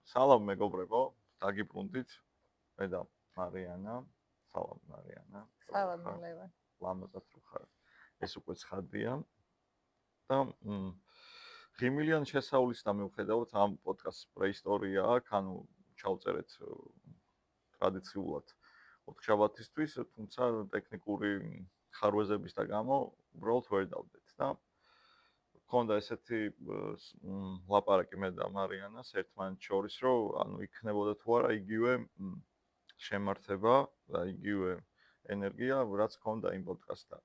სალამ მეგობრებო, დაგიბრუნდით. მე და მარიანა. სალამ მარიანა. სალამ ლევან. ლამაზად რო ხარ. ეს უკვე ცხადია. და ღიმილიან შესავლის და მიუხედავად ამ პოდკასტს პრეისტორია აქვს, ანუ ჩავწერეთ ტრადიციულად 4 შაბათისთვის, თუმცა ტექნიკური ხარვეზების და გამო უბრალოდ ვერ დავდეთ და ქონდა ესეთი ლაპარაკი მე და მარიანას ერთმანეთს შორის, რომ ანუ იქნებოდა თუ არა იგივე შემართება და იგივე ენერგია, რაც ქონდა იმ პოდკასტთან.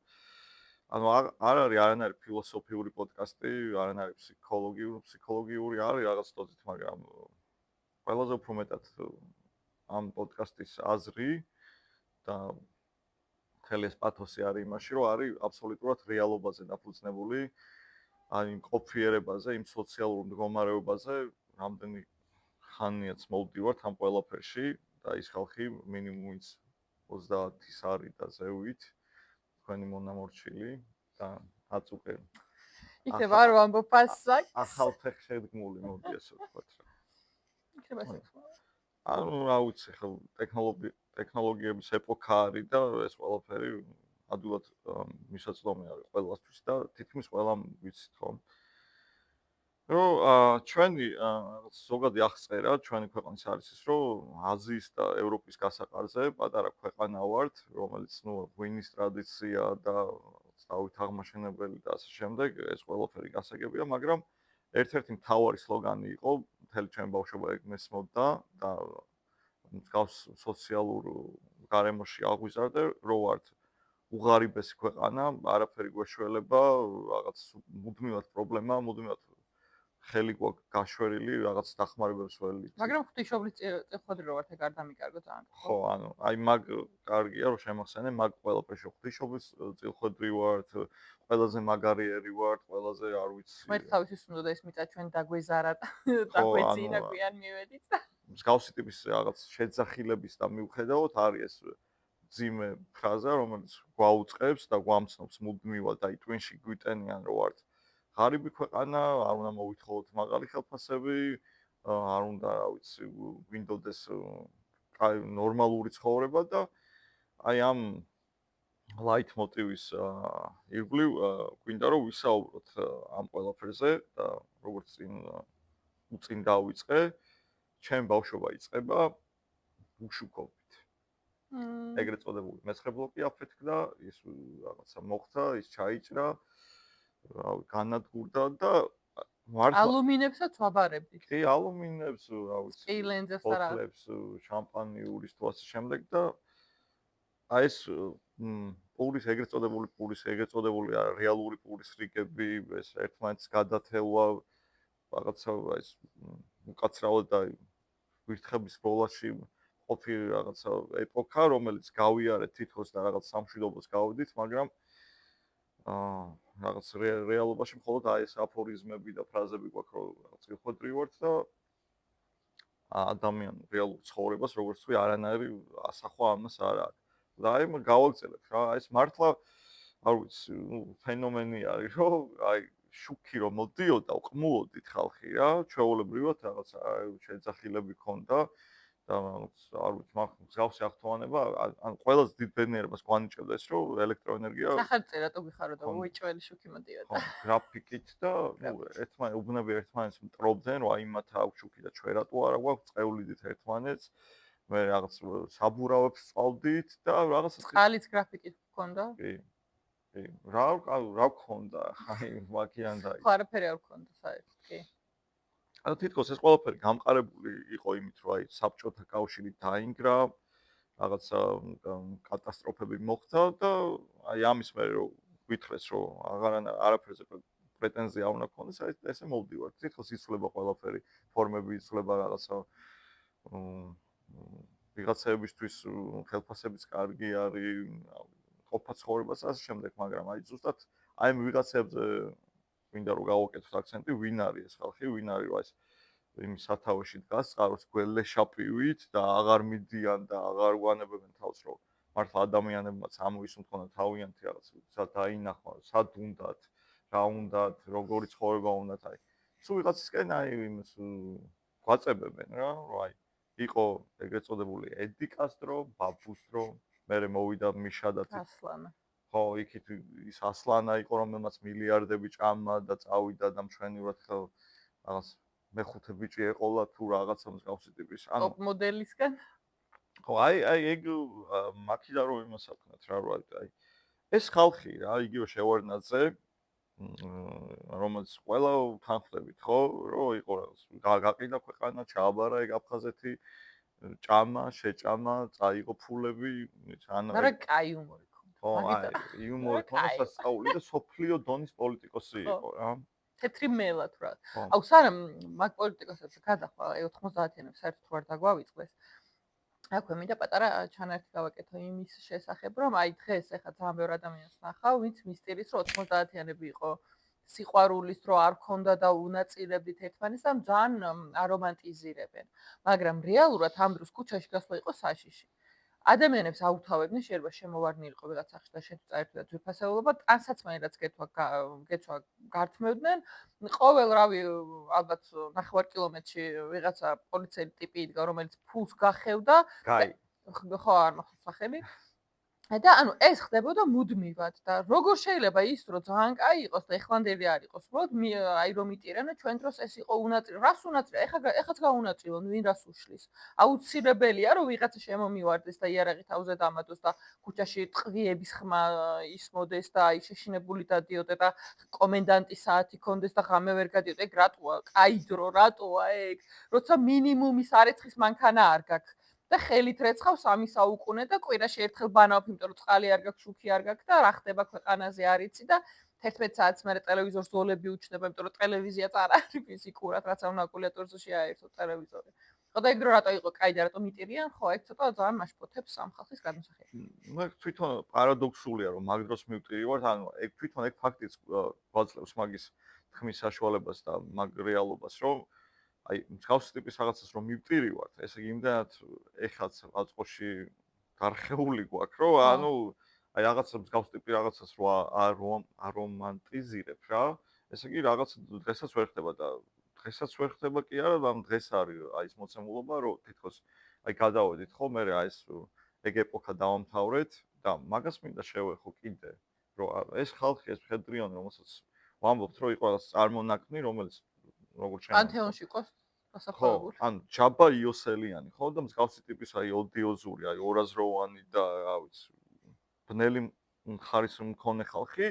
ანუ არ არის არანაირი ფილოსოფიური პოდკასტი, არანაირი ფსიქოლოგიური არის რაღაც თოთით, მაგრამ ყველაზე უფრო მეტად ამ პოდკასტის აზრი და მთელი ეს პათოსი არის იმაში, რომ არის აბსოლუტურად რეალობაზე დაფუძნებული. აი იმ ყოფიერებაზე, იმ სოციალურ მდგომარეობაზე, რამდენი ხანიაც მოვდივართ ამ ყველაფერში და ის ხალხი მინიმუმიც 30-ის არის და ზევით თქვენი მონამორჩილი და აწუყე. იქნება არ ვამბობ ასაკს. ახალ ფეხშეგმული მოდი ასე ვთქვათ რა. იქნება ასე. ანუ რა ვიცი, ხო ტექნოლოგიების ეპოქა არის და ეს ყველაფერი ადვილად მისაწვდომი არის ყველასთვის და თითქმის ყველამ ვიცით რომ ჩვენი ზოგადი აღწერა ჩვენი ქვეყნის არის ის რომ აზიის და ევროპის გასაყარზე პატარა ქვეყანა ვართ, რომელიც ღვინის ტრადიცია და დავით აღმაშენებელი და ასე შემდეგ ეს ყველაფერი გასაგებია, მაგრამ ერთ-ერთი მთავარი სლოგანი იყო მთელი ჩემი ბავშვობა ეგ მესმოდა და მსგავს სოციალურ გარემოში აღვიზარდე, რომ ვართ უღარიბესი ქვეყანა, არაფერი გვეშველება, რაღაც მუდმივად პრობლემა, მუდმივად ხელი გვაქვს გაშვერილი, რაღაც დახმარებებს ველით. მაგრამ ღვთისმშობლის წილხვედრი რო ვართ, ეგ არ დამიკარგო ძალიან. ხო, ანუ აი მაგ კარგია რომ შემახსენე, მაგ ყველაფერში ღვთისმშობლის წილხვედრი ვართ, ყველაზე მაგარიერი ვართ, ყველაზე არ ვიცი. მე თავისის უნდა და ეს მიწა ჩვენ დაგვეზარა და გვეძინა გვიან მივედით და მსგავსი ტიპის რაღაც შეძახილების და მიუხედავად არის ეს ძიმე ფრაზა, რომელიც გვაუწყებს და გვამცნობს მუდმივად და ტვინში გვიტენიან რომ ვართ ღარიბი ქვეყანა, არ უნდა მოვითხოვოთ მაღალი ხელფასები, არ უნდა, რა ვიცი, გვინდოდეს ნორმალური ცხოვრება და აი ამ ლაით მოტივის ირგვლივ გვინდა რომ ვისაუბროთ ამ ყველაფერზე და როგორც წინ დავიწყე, ჩემ ბავშვობა იწყება უშუქობით. ეგრეთ წოდებული მეცხრე ბლოკი აფეთქდა, ის რაღაცა მოხდა, ის ჩაიჭრა, განადგურდა და ალუმინებსაც ვაბარებდით. კი, ალუმინებს, რა ვიცი, სპილენძებს და ბოთლებს, შამპანიურის თუ ასე შემდეგ და აი ეს პურის ეგრეთ წოდებული რეალური პურის რიგები, ეს ერთმანეთს გადათელვა, რაღაცა ეს უკაცრავად და ვირთხების ბოლაში ყოფილი რაღაცა ეპოქა, რომელიც გავიარეთ თითქოს და რაღაც სამშვიდობოს გავედით, მაგრამ რაღაც რეალობაში მხოლოდ აი ეს აფორიზმები და ფრაზები გვაქვს, რომ რაღაც ხვედრი ვართ და ადამიანურ რეალურ ცხოვრებას, როგორც ვთქვი, არანაირი ასახვა ამას არ აქვს. და აი გავაგზავნეთ რა, ეს მართლა არ ვიცი, ფენომენი არის, რომ აი შუქი რომ მოდიოდა, ყმულოდით ხალხი რა, ჩვეულებრივად რაღაც შეძახილები ქონდა და არ ვიცი, მსგავსი აღთქმანება, ან ყველაზე დიდ ბედნიერებას გვანიჭებდა ეს, რომ ელექტროენერგია სახელწერა თუ გიხარო და უეჭველი შუქი მოდიოდა. ხო, გრაფიკით და უბნები ერთმანეთს მტრობდნენ, რომ აი მათ აქვს შუქი და ჩვენ რატო არა გვაქვს, წევლიდით ერთმანეთს. მე რაღაც საბურავებს წავდით და რაღაც წყალიც გრაფიკით გქონდა? კი. კი. რა გქონდა? აი მაგიან და ხო, არაფერი არ გქონდა საერთოდ, კი. ანუ თითქოს ეს ყველაფერი გამყარებული იყო იმით, რომ აი საბჭოთა კავშირი დაინგრა, რაღაცა კატასტროფები მოხდა და აი ამის მერე რომ გვითხრეს, რომ არაფერზე პრეტენზია არ უნდა გქონდეს, აი ესე მოვდივართ. თითქოს იცვლება ყველაფერი, ფორმები იცვლება რაღაცა ვიღაცებისთვის ხელფასებიც კარგი არის, ყოფა ცხოვრებას ასე შემდეგ, მაგრამ აი ზუსტად აი ვიღაცებზე მინდა რომ გავაკეთოთ აქცენტი, ვინ არის ეს ხალხი, ვინ არის რა ეს იმ სათავეში დგას, წყაროს გველეშაპივით და აღარ მიდიან და აღარ ვანებებენ თავს, რომ მართლა ადამიანებმაც ამოისუნთ ხონდა თავიანთი რაღაც სად დაინახონ, სად უნდათ, რა უნდათ, როგორი ცხოვრება უნდათ, აი. სულ ვიღაცისკენ აი იმის გვაწებებენ რა, რომ აი იყო ეგრეთ წოდებული ედი კასტრო, ბაბუსტრო, მერე მოვიდა მიშა და ასლანა. ხო, იქით ის ასლანა იყო, რომელმაც მილიარდები ჭამა და წავიდა და მშვენივრად რაღაც მეხუთე ბიჭი ეყოლა თუ რაღაცა მსგავსი ტიპის. ტოპ მოდელისგან. ხო, აი ეგ მაქიდან რომ იმასაკნათ რა, რომ აი ეს ხალხი რა, იგივე შევარდნაძე, რომელიც ყველა თანხმდებით, ხო, რომ იყო გაყიდა ქვეყანა, ჩააბარა ეგ აფხაზეთი, ჭამა, შეჭამა, წაიღო ფულები, ანუ მაგრამ კაი იუმორი ქონდა. ხო, აი იუმორი ქონდა სასწაული და სოფლიო დონის პოლიტიკოსი იყო რა. თეთრი მელად რა. აუ სანამ მაგ პოლიტიკოსებს გადახვა 90-იანებს საერთოდ ვარ დაგვავიწყდეს. აქვე მინდა პატარა ჩანართი გავაკეთო იმის შესახებ, რომ აი დღეს ეხა ძალიან ბევრი ადამიანს ნახავ, ვინც მისტირის რომ 90-იანები იყო სიყვარულის რო არ ქონდა და უნაწილებდით ერთმანეთს და ძალიან არომანტიზირებენ. მაგრამ რეალურად ამ დროს ქუჩაში გასვლა იყო საშიში. ადამიანებს აუთავებდნენ, შეიძლება შემოვარდნილიყო ვიღაც სახში და შენ წაერთო და ძვირფასეულობა, ტანსაცმელი გეცვა გართმევდნენ. ყოველ რავი ალბათ 9 კილომეტრში ვიღაცა პოლიციელი ტიპი იდგა, რომელიც ფულს გახევდა. გაი. ხო, არ მახსოვს სახელი. და ანუ ეს ხდებოდა მუდმივად და როგორ შეიძლება ის რომ ძალიან კაი იყოს და ეხლანდელი არ იყოს, უბრალოდ აი რომ იტირანა ჩვენ დროს ეს იყო უნაწილო, რას უნაწილო, ეხაც გაუნაწილონ, ვინ რას უშლის. აუცილებელია რომ ვიღაცა შემომივარდეს და იარაღით თავზე დამადოს და ქუჩაში ტყვიების ხმა ისმოდეს და აი შეშინებული დადიოდე და კომენდანტის საათი კონდეს და ღამე ვერ გადიოდე, ეგ რატოა? კაი დრო, რატოა ეგ? როცა მინიმუმის არეცხის მანქანა არ გაქვს. და ხელით რეცხავ 3 საუკუნე და კვირაში ერთხელ ბანავებ, იმიტომ რომ წყალი არ გაქვს, შუქი არ გაქვს და რა ხდება ქვეყანაზე არ იცი და 11 საათს მერე ტელევიზორს ზოლები უჩნდება, იმიტომ რომ ტელევიზიაც არ არის ფიზიკურად, რაც ამ კალკულატორზე შეაერთო ტელევიზორი. ხო და ეგ დრო რატო იყო კაი და რატომ იტირიან? ხო, ეგ ცოტა ძალიან მასშტაბებს ამ ხალხის გადმოსახედს. მე თვითონ პარადოქსულია რომ მაგ დროს მივტირივართ, ანუ ეგ თვითონ ეგ ფაქტიც გვაძლევს მაგის თქმის საშუალებას და მაგ რეალობას, რომ აი მსგავსი ტიპის რაღაცას რომ მივტირივართ, ესე იგი იმდანაც ეხაც აწყოში გარხეული გვაქვს, რომ ანუ აი რაღაცა მსგავსი ტიპი რაღაცას რომ არომანტიზირებ რა, ესე იგი რაღაც დღესაც ვერ ხდება და დღესაც ვერ ხდება კი არა, ამ დღეს არის აი ეს მოცემულობა, რომ თითქოს აი გადავედით ხო, მე აი ეს ეგ ეპოქა დავამთავრეთ და მაგას მინდა შევეხო კიდე, რომ ეს ხალხი ეს მხედრიანი, რომელსაც ვამბობთ, რომ იყო რაღაც წარმონაქმნი, რომელიც როგორ შეიძლება პანთეონში ყოს დასახელებული. ან ჯაბა იოსელიანი, ხო და მსგავსი ტიპის აი ოდიოზური, აი ორაზროვანი და რა ვიცი, ბნელი ხარის მქონე ხალხი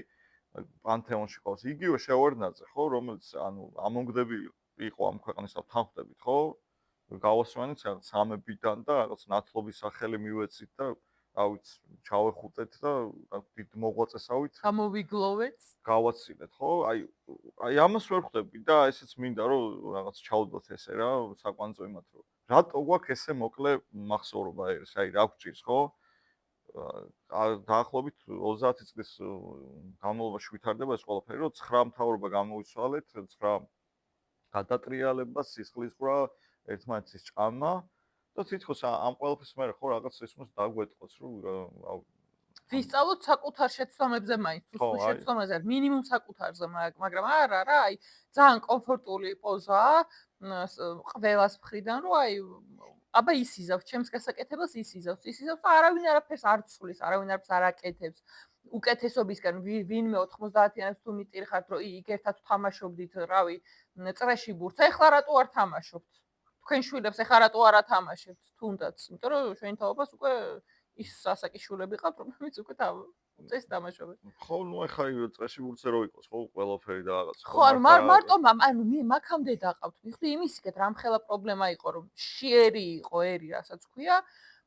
პანთეონში ყავს. იგივე შევარდნაძე, ხო, რომელიც ანუ ამონგდები იყო ამ ქვეყნის თანხმდებით, ხო? გავასვენეთ რაღაც სამებიდან და რაღაც ნათლობის სახელი მივეცით და რა ვიცი, ჩავეხუტეთ და დიდ მოღვაწესავით გამოვიგლოვეთ. გავაცილეთ, ხო? აი ამას ვერ ხვდები და ესეც მინდა რომ რაღაც ჩაუდოთ ესე რა, საკვანძო იმათ რომ რატო გვაქვს ესე მოკლე მახსოვრობა ეს, აი რა გვჭირს, ხო? დაახლოებით 30 წლის განმავლობაში ვითარდება ეს ყველაფერი, რომ 9 მთავრობა გამოვიცვალეთ, 9 გადატრიალება, სისხლისღვრა, ერთმანეთის ჭამა და თითქოს ამ ყველაფრის მერე ხო რაღაც ისმოს დაგვეტყოს, რომ ვისწავლოთ საკუთარ შეცდომებზე მაინც, თუ შეცდომაზე არ მინიმუმ საკუთარზე, მაგრამ არა რა, აი ძალიან კომფორტული პოზაა ყველას მხრიდან, რომ აი აბა ისიზავს, ჩემს გასაკეთებას ისიზავს და არავინ არაფერს არ ცვლის, არავინ არაფერს არ აკეთებს. უკეთესობისგან ვინმე 90-იანებს თუ მიტირხართ, რომ იქ ერთად თამაშობდით, რავი, წრეში ბურთს, ეხლა რატო არ თამაშობთ? თქვენ შვილებს ეხლა რატო არ ათამაშებთ? თუნდაც, იმიტომ რომ ჩვენ თაობას უკვე ის სასაკიშულები ყავთ, რომლებიც უკვე წეს თამაშობენ. ხო, ნუ ეხლა წრეში ბურთზე რო იყოს, ხო, ყველაფერი და რაღაც. ხო, მარტო ანუ მაგამდე დაყავთ. მიხდი იმისიკეთ რამხელა პრობლემა იყო, რომ შიერი იყო ერი, რასაც ქვია.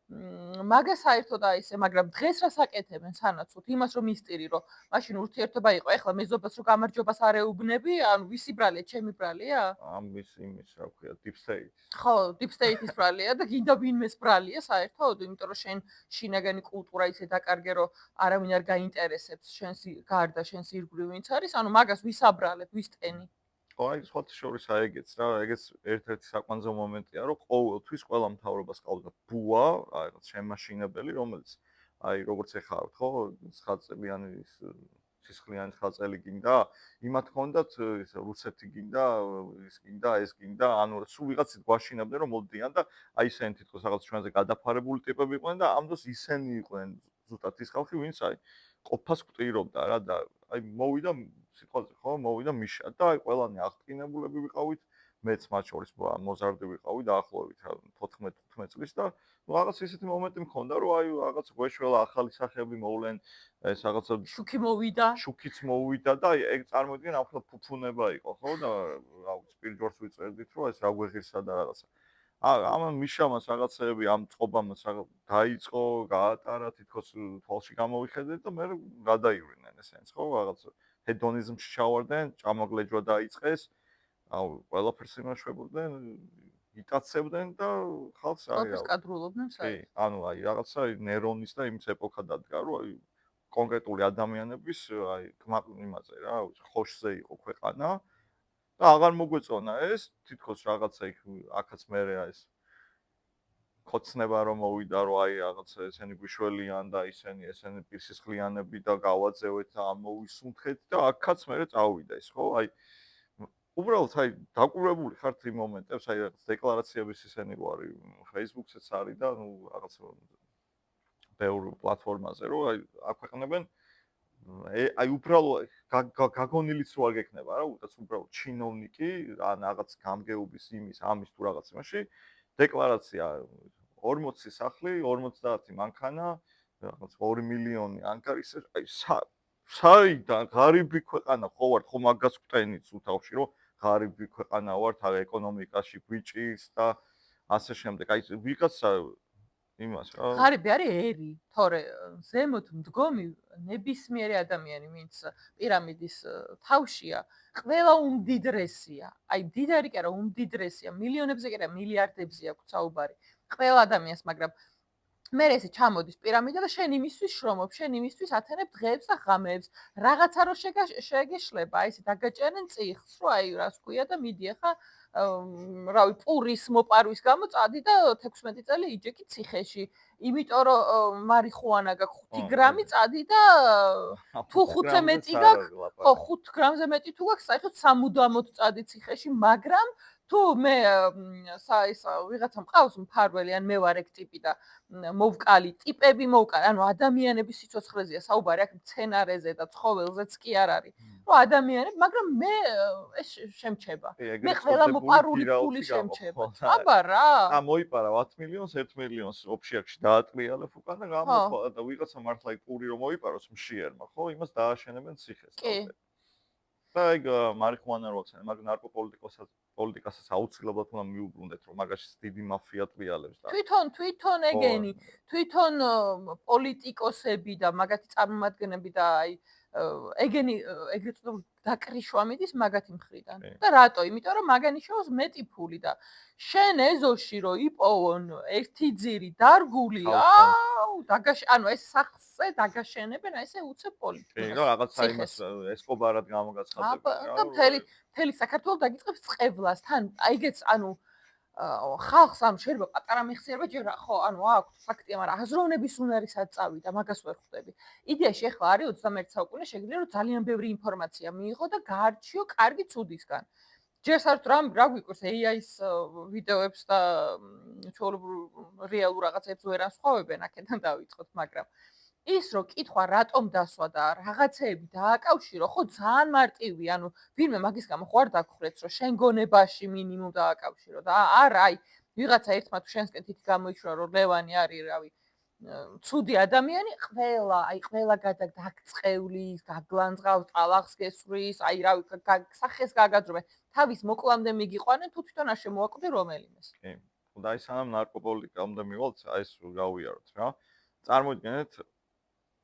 მაგას საერთოდ აი ესე, მაგრამ დღეს რას აკეთებენ სანაცვლოდ? იმას რომ მისტირი, რომ მაშინ ურთიერთობა იყო, ეხლა მეზობელს რომ გამარჯვებას არ ეუბნები, ანუ ვისი ბრალია, ჩემი ბრალია? ამის რა ქვია, deep state. ხო, deep state-ის ბრალია და გინდა ვინმეს ბრალია საერთოდ, იმიტომ რომ შენ შინაგანი კულტურა ისე დაკარგე, რომ არავინ არ გაინტერესებს შენს გარდა, შენს ირგვლივ ვინც არის, ანუ მაგას ვის აბრალებ, ვის ტენი? ხო, აი სხვა შორის აი ეგეც რა, ეგეც ერთ-ერთი საკვანძო მომენტია, რომ ყოველთვის ყველა მთავრობას ყავდა ბუა, აი რაღაც შემაშინებელი, რომელიც აი როგორც ეხავთ, ხო, 9 წლიანი სისხლიანი ხალწელი გინდა? იმათ ჰქონდათ ეს რუსეთი გინდა, ის გინდა, ეს გინდა, ანუ სულ ვიღაცით გვაშინებდნენ რომ მოდიან და აი ისინი თითქოს რაღაც ჩვენზე გადაფარებული ტიპები იყვნენ და ამ დროს ისინი იყვნენ ზუსტად ის ხალხი, ვინც აი ყოფას გვტირობდა რა და აი მოვიდა სიტყვაზე ხო, მოვიდა მიშა და აი ყველანი აღტკინებულები ვიყავით, მეც მათ შორის მოზარდი ვიყავი დაახლოებით 14-15 წლის და რაღაც ისეთი მომენტი მქონდა რომ აი რაღაც გვეშველა ახალი სახეები მოვლენ ეს რაღაცა შუქი მოვიდა. შუქიც მოვიდა და აი ეგ წარმოვიდგენ ახლა ფუფუნება იყო ხო და რა ვიცი პირჯორს ვიწერდით რომ ეს რა გვეღირსა და რაღაცა ამან მიშამას რაღაცეები ამ წყობამაც დაიწყო გაატარა თითქოს თვალში გამოვიხედეთ და მე გადაივრინენ ესენს ხო რაღაც ჰედონიზმში ჩავარდნენ ჭამოგლეჯვა დაიწყეს აუ ყველაფერს იმაშვებოდნენ იტაცებდნენ და ხალხს აი ყველაფერს კადრულობდნენ კი საერთოდ. ანუ აი რაღაცა ნერონის და იმის ეპოქა დადგა რომ აი კონკრეტული ადამიანების აი იმაზე რა ხოშზე იყო ქვეყანა და აღარ მოგვეწონა ეს თითქოს რაღაცა იქ აქაც მე ეს ხოცნება რომ მოვიდა რომ აი რაღაცა ესენი გვიშველიან და ესენი პირსისხლიანები და გავაძევეთ და ამოვისუნთქეთ და აქაც მე წავიდა ის ხო აი უბრალოდ აი დაკურებული ხართ იმ მომენტებს აი რაღაც დეკლარაციების ისენი რო არის Facebook-საც არის და ნუ რაღაც ბევრ პლატფორმაზე რომ აი აქვეყნებენ აი უბრალოდ გაგონილიც რო არ გექნება რა უდაც უბრალოდ ჩინოვნიკი ან რაღაც გამგეობის იმის ამის თუ რაღაც იმაში დეკლარაცია 40 სახლი 50 მანქანა რაღაც 2 მილიონი ანგარიშზე აი საიდან ღარიბი ქვეყანა ხო ვართ ხო მაგას გვტენით უთავში რომ ღარიბი ქვეყანა ვართ აი ეკონომიკაში გვიჭირს და ასე შემდეგ აი ვიღაცა იმას რა ღარიბი არის ერი, თორე ზემოთ მდგომი ნებისმიერი ადამიანი, ვინც პირამიდის თავშია, ყველა უმდიდრესია. აი მდიდარი კი არა, უმდიდრესია, მილიონებზე კი არა, მილიარდებზე აქვს საუბარი. ყველა ადამიანს, მაგრამ მე ესე ჩამოდის პირამიდა და შენ იმისთვის შრომობ, შენ იმისთვის ათენებ დღეებს და ღამეებს. რაღაცა რო შეგეშლება, აი ესე დაგაჭერენ წიხს, რომ აი რას ქვია და მიდი ახლა რავი, პურის მოპარვის გამო წადი და 16 წელი იჯეკი ციხეში. იმიტომ რომ მარიხუანა გაქვს 5 გრამი წადი და თუ 5-ზე მეტი გაქვს, ხო 5 გრამზე მეტი თუ გაქვს, საერთოდ სამუდამოდ წადი ციხეში, მაგრამ თუ მე ეს ვიღაცა მყავს მფარველი ან მე ვარ ეგ ტიპი და მოვკალი ტიპები მოვკალი, ანუ ადამიანების სიცოცხლეზეა საუბარი, აქ მცენარეზე და ცხოველზეც კი არ არის. რომ ადამიანები, მაგრამ მე ეს შემჩება. მე ყველა მოპარული ფული შემჩება. აბა რა. მოიპარა 10 მილიონს 1 მილიონს ოფშიაქში დაატრიალებ უკან და გამოხვალ და ვიღაცა მართლა იქ პური რომ მოიპაროს მშიერმა, ხო? იმას დააშენებენ ციხეს თავზე. და ეგ მარიხუანა როცა მაგ ნარკოპოლიტიკასაც აუცილებლად უნდა მიუბრუნდეთ, რომ მაგაში დიდი მაფია ტრიალებს და თვითონ ეგენი, თვითონ პოლიტიკოსები და მაგათი წარმომადგენლები და აი ეგენი ეგრეთ წოდებული დაკრიშვა მიდის მაგათი მხრიდან. და რატო? იმიტომ რომ მაგანი შევს მეტი ფული და შენ ეზოში რო იპოვონ ერთი ძირი დარგული, აუ, ანუ ეს სახზე დაგაშენებენ, აი ესე უცებ პოლიტიკას. კი, რა რაღაცა იმას ესკობარად გამოგაცხადებენ რა. და მთელი საქართველო დაგიწყებს წყევლას, თან აიგეც, ანუ ხალხს ანუ შეიძლება პატარა მეხსიერება ჯერა ხო ანუ აქვს ფაქტია მაგრამ აზროვნების უნარისაც წავიდა მაგას ვერ ხვდები იდეაში ახლა არის 21 საუკუნე შეგვიძლია რომ ძალიან ბევრი ინფორმაცია მიიღო და გაარჩიო კარგი ცუდისგან ჯერ საერთოდ რა გვიყვარს AI-ის ვიდეოებს და ჩვეულებრივ რეალურ რაღაცებს ვერ ასხვავებენ აქედან დავიწყოთ მაგრამ ის რო კითხვა რატომ დასვა და რაღაცეები დააკავშირო, ხო ძალიან მარტივი, ანუ ვინმე მაგის გამო ხო არ დაგხვდეთ, რომ შენ გონებაში მინიმუმ დააკავშირო და არა, აი, ვიღაცა ერთმა თუ შენსკენ თითი გამოიშვა, რომ ლევანი არის, რავი, ცუდი ადამიანი, ყველა გადაგწყევლის, გაგლანძღავს, ტალახს გესვრის, აი, რავი, სახეს გაგაძრობენ, თავის მოკლამდე მიგიყვანენ, თუ თვითონ არ შემოაკვდი რომელიმეს. კი. და აი სანამ ნარკოპოლიტიკამდე მივალთ, აი ეს გავიაროთ რა. წარმოიდგინეთ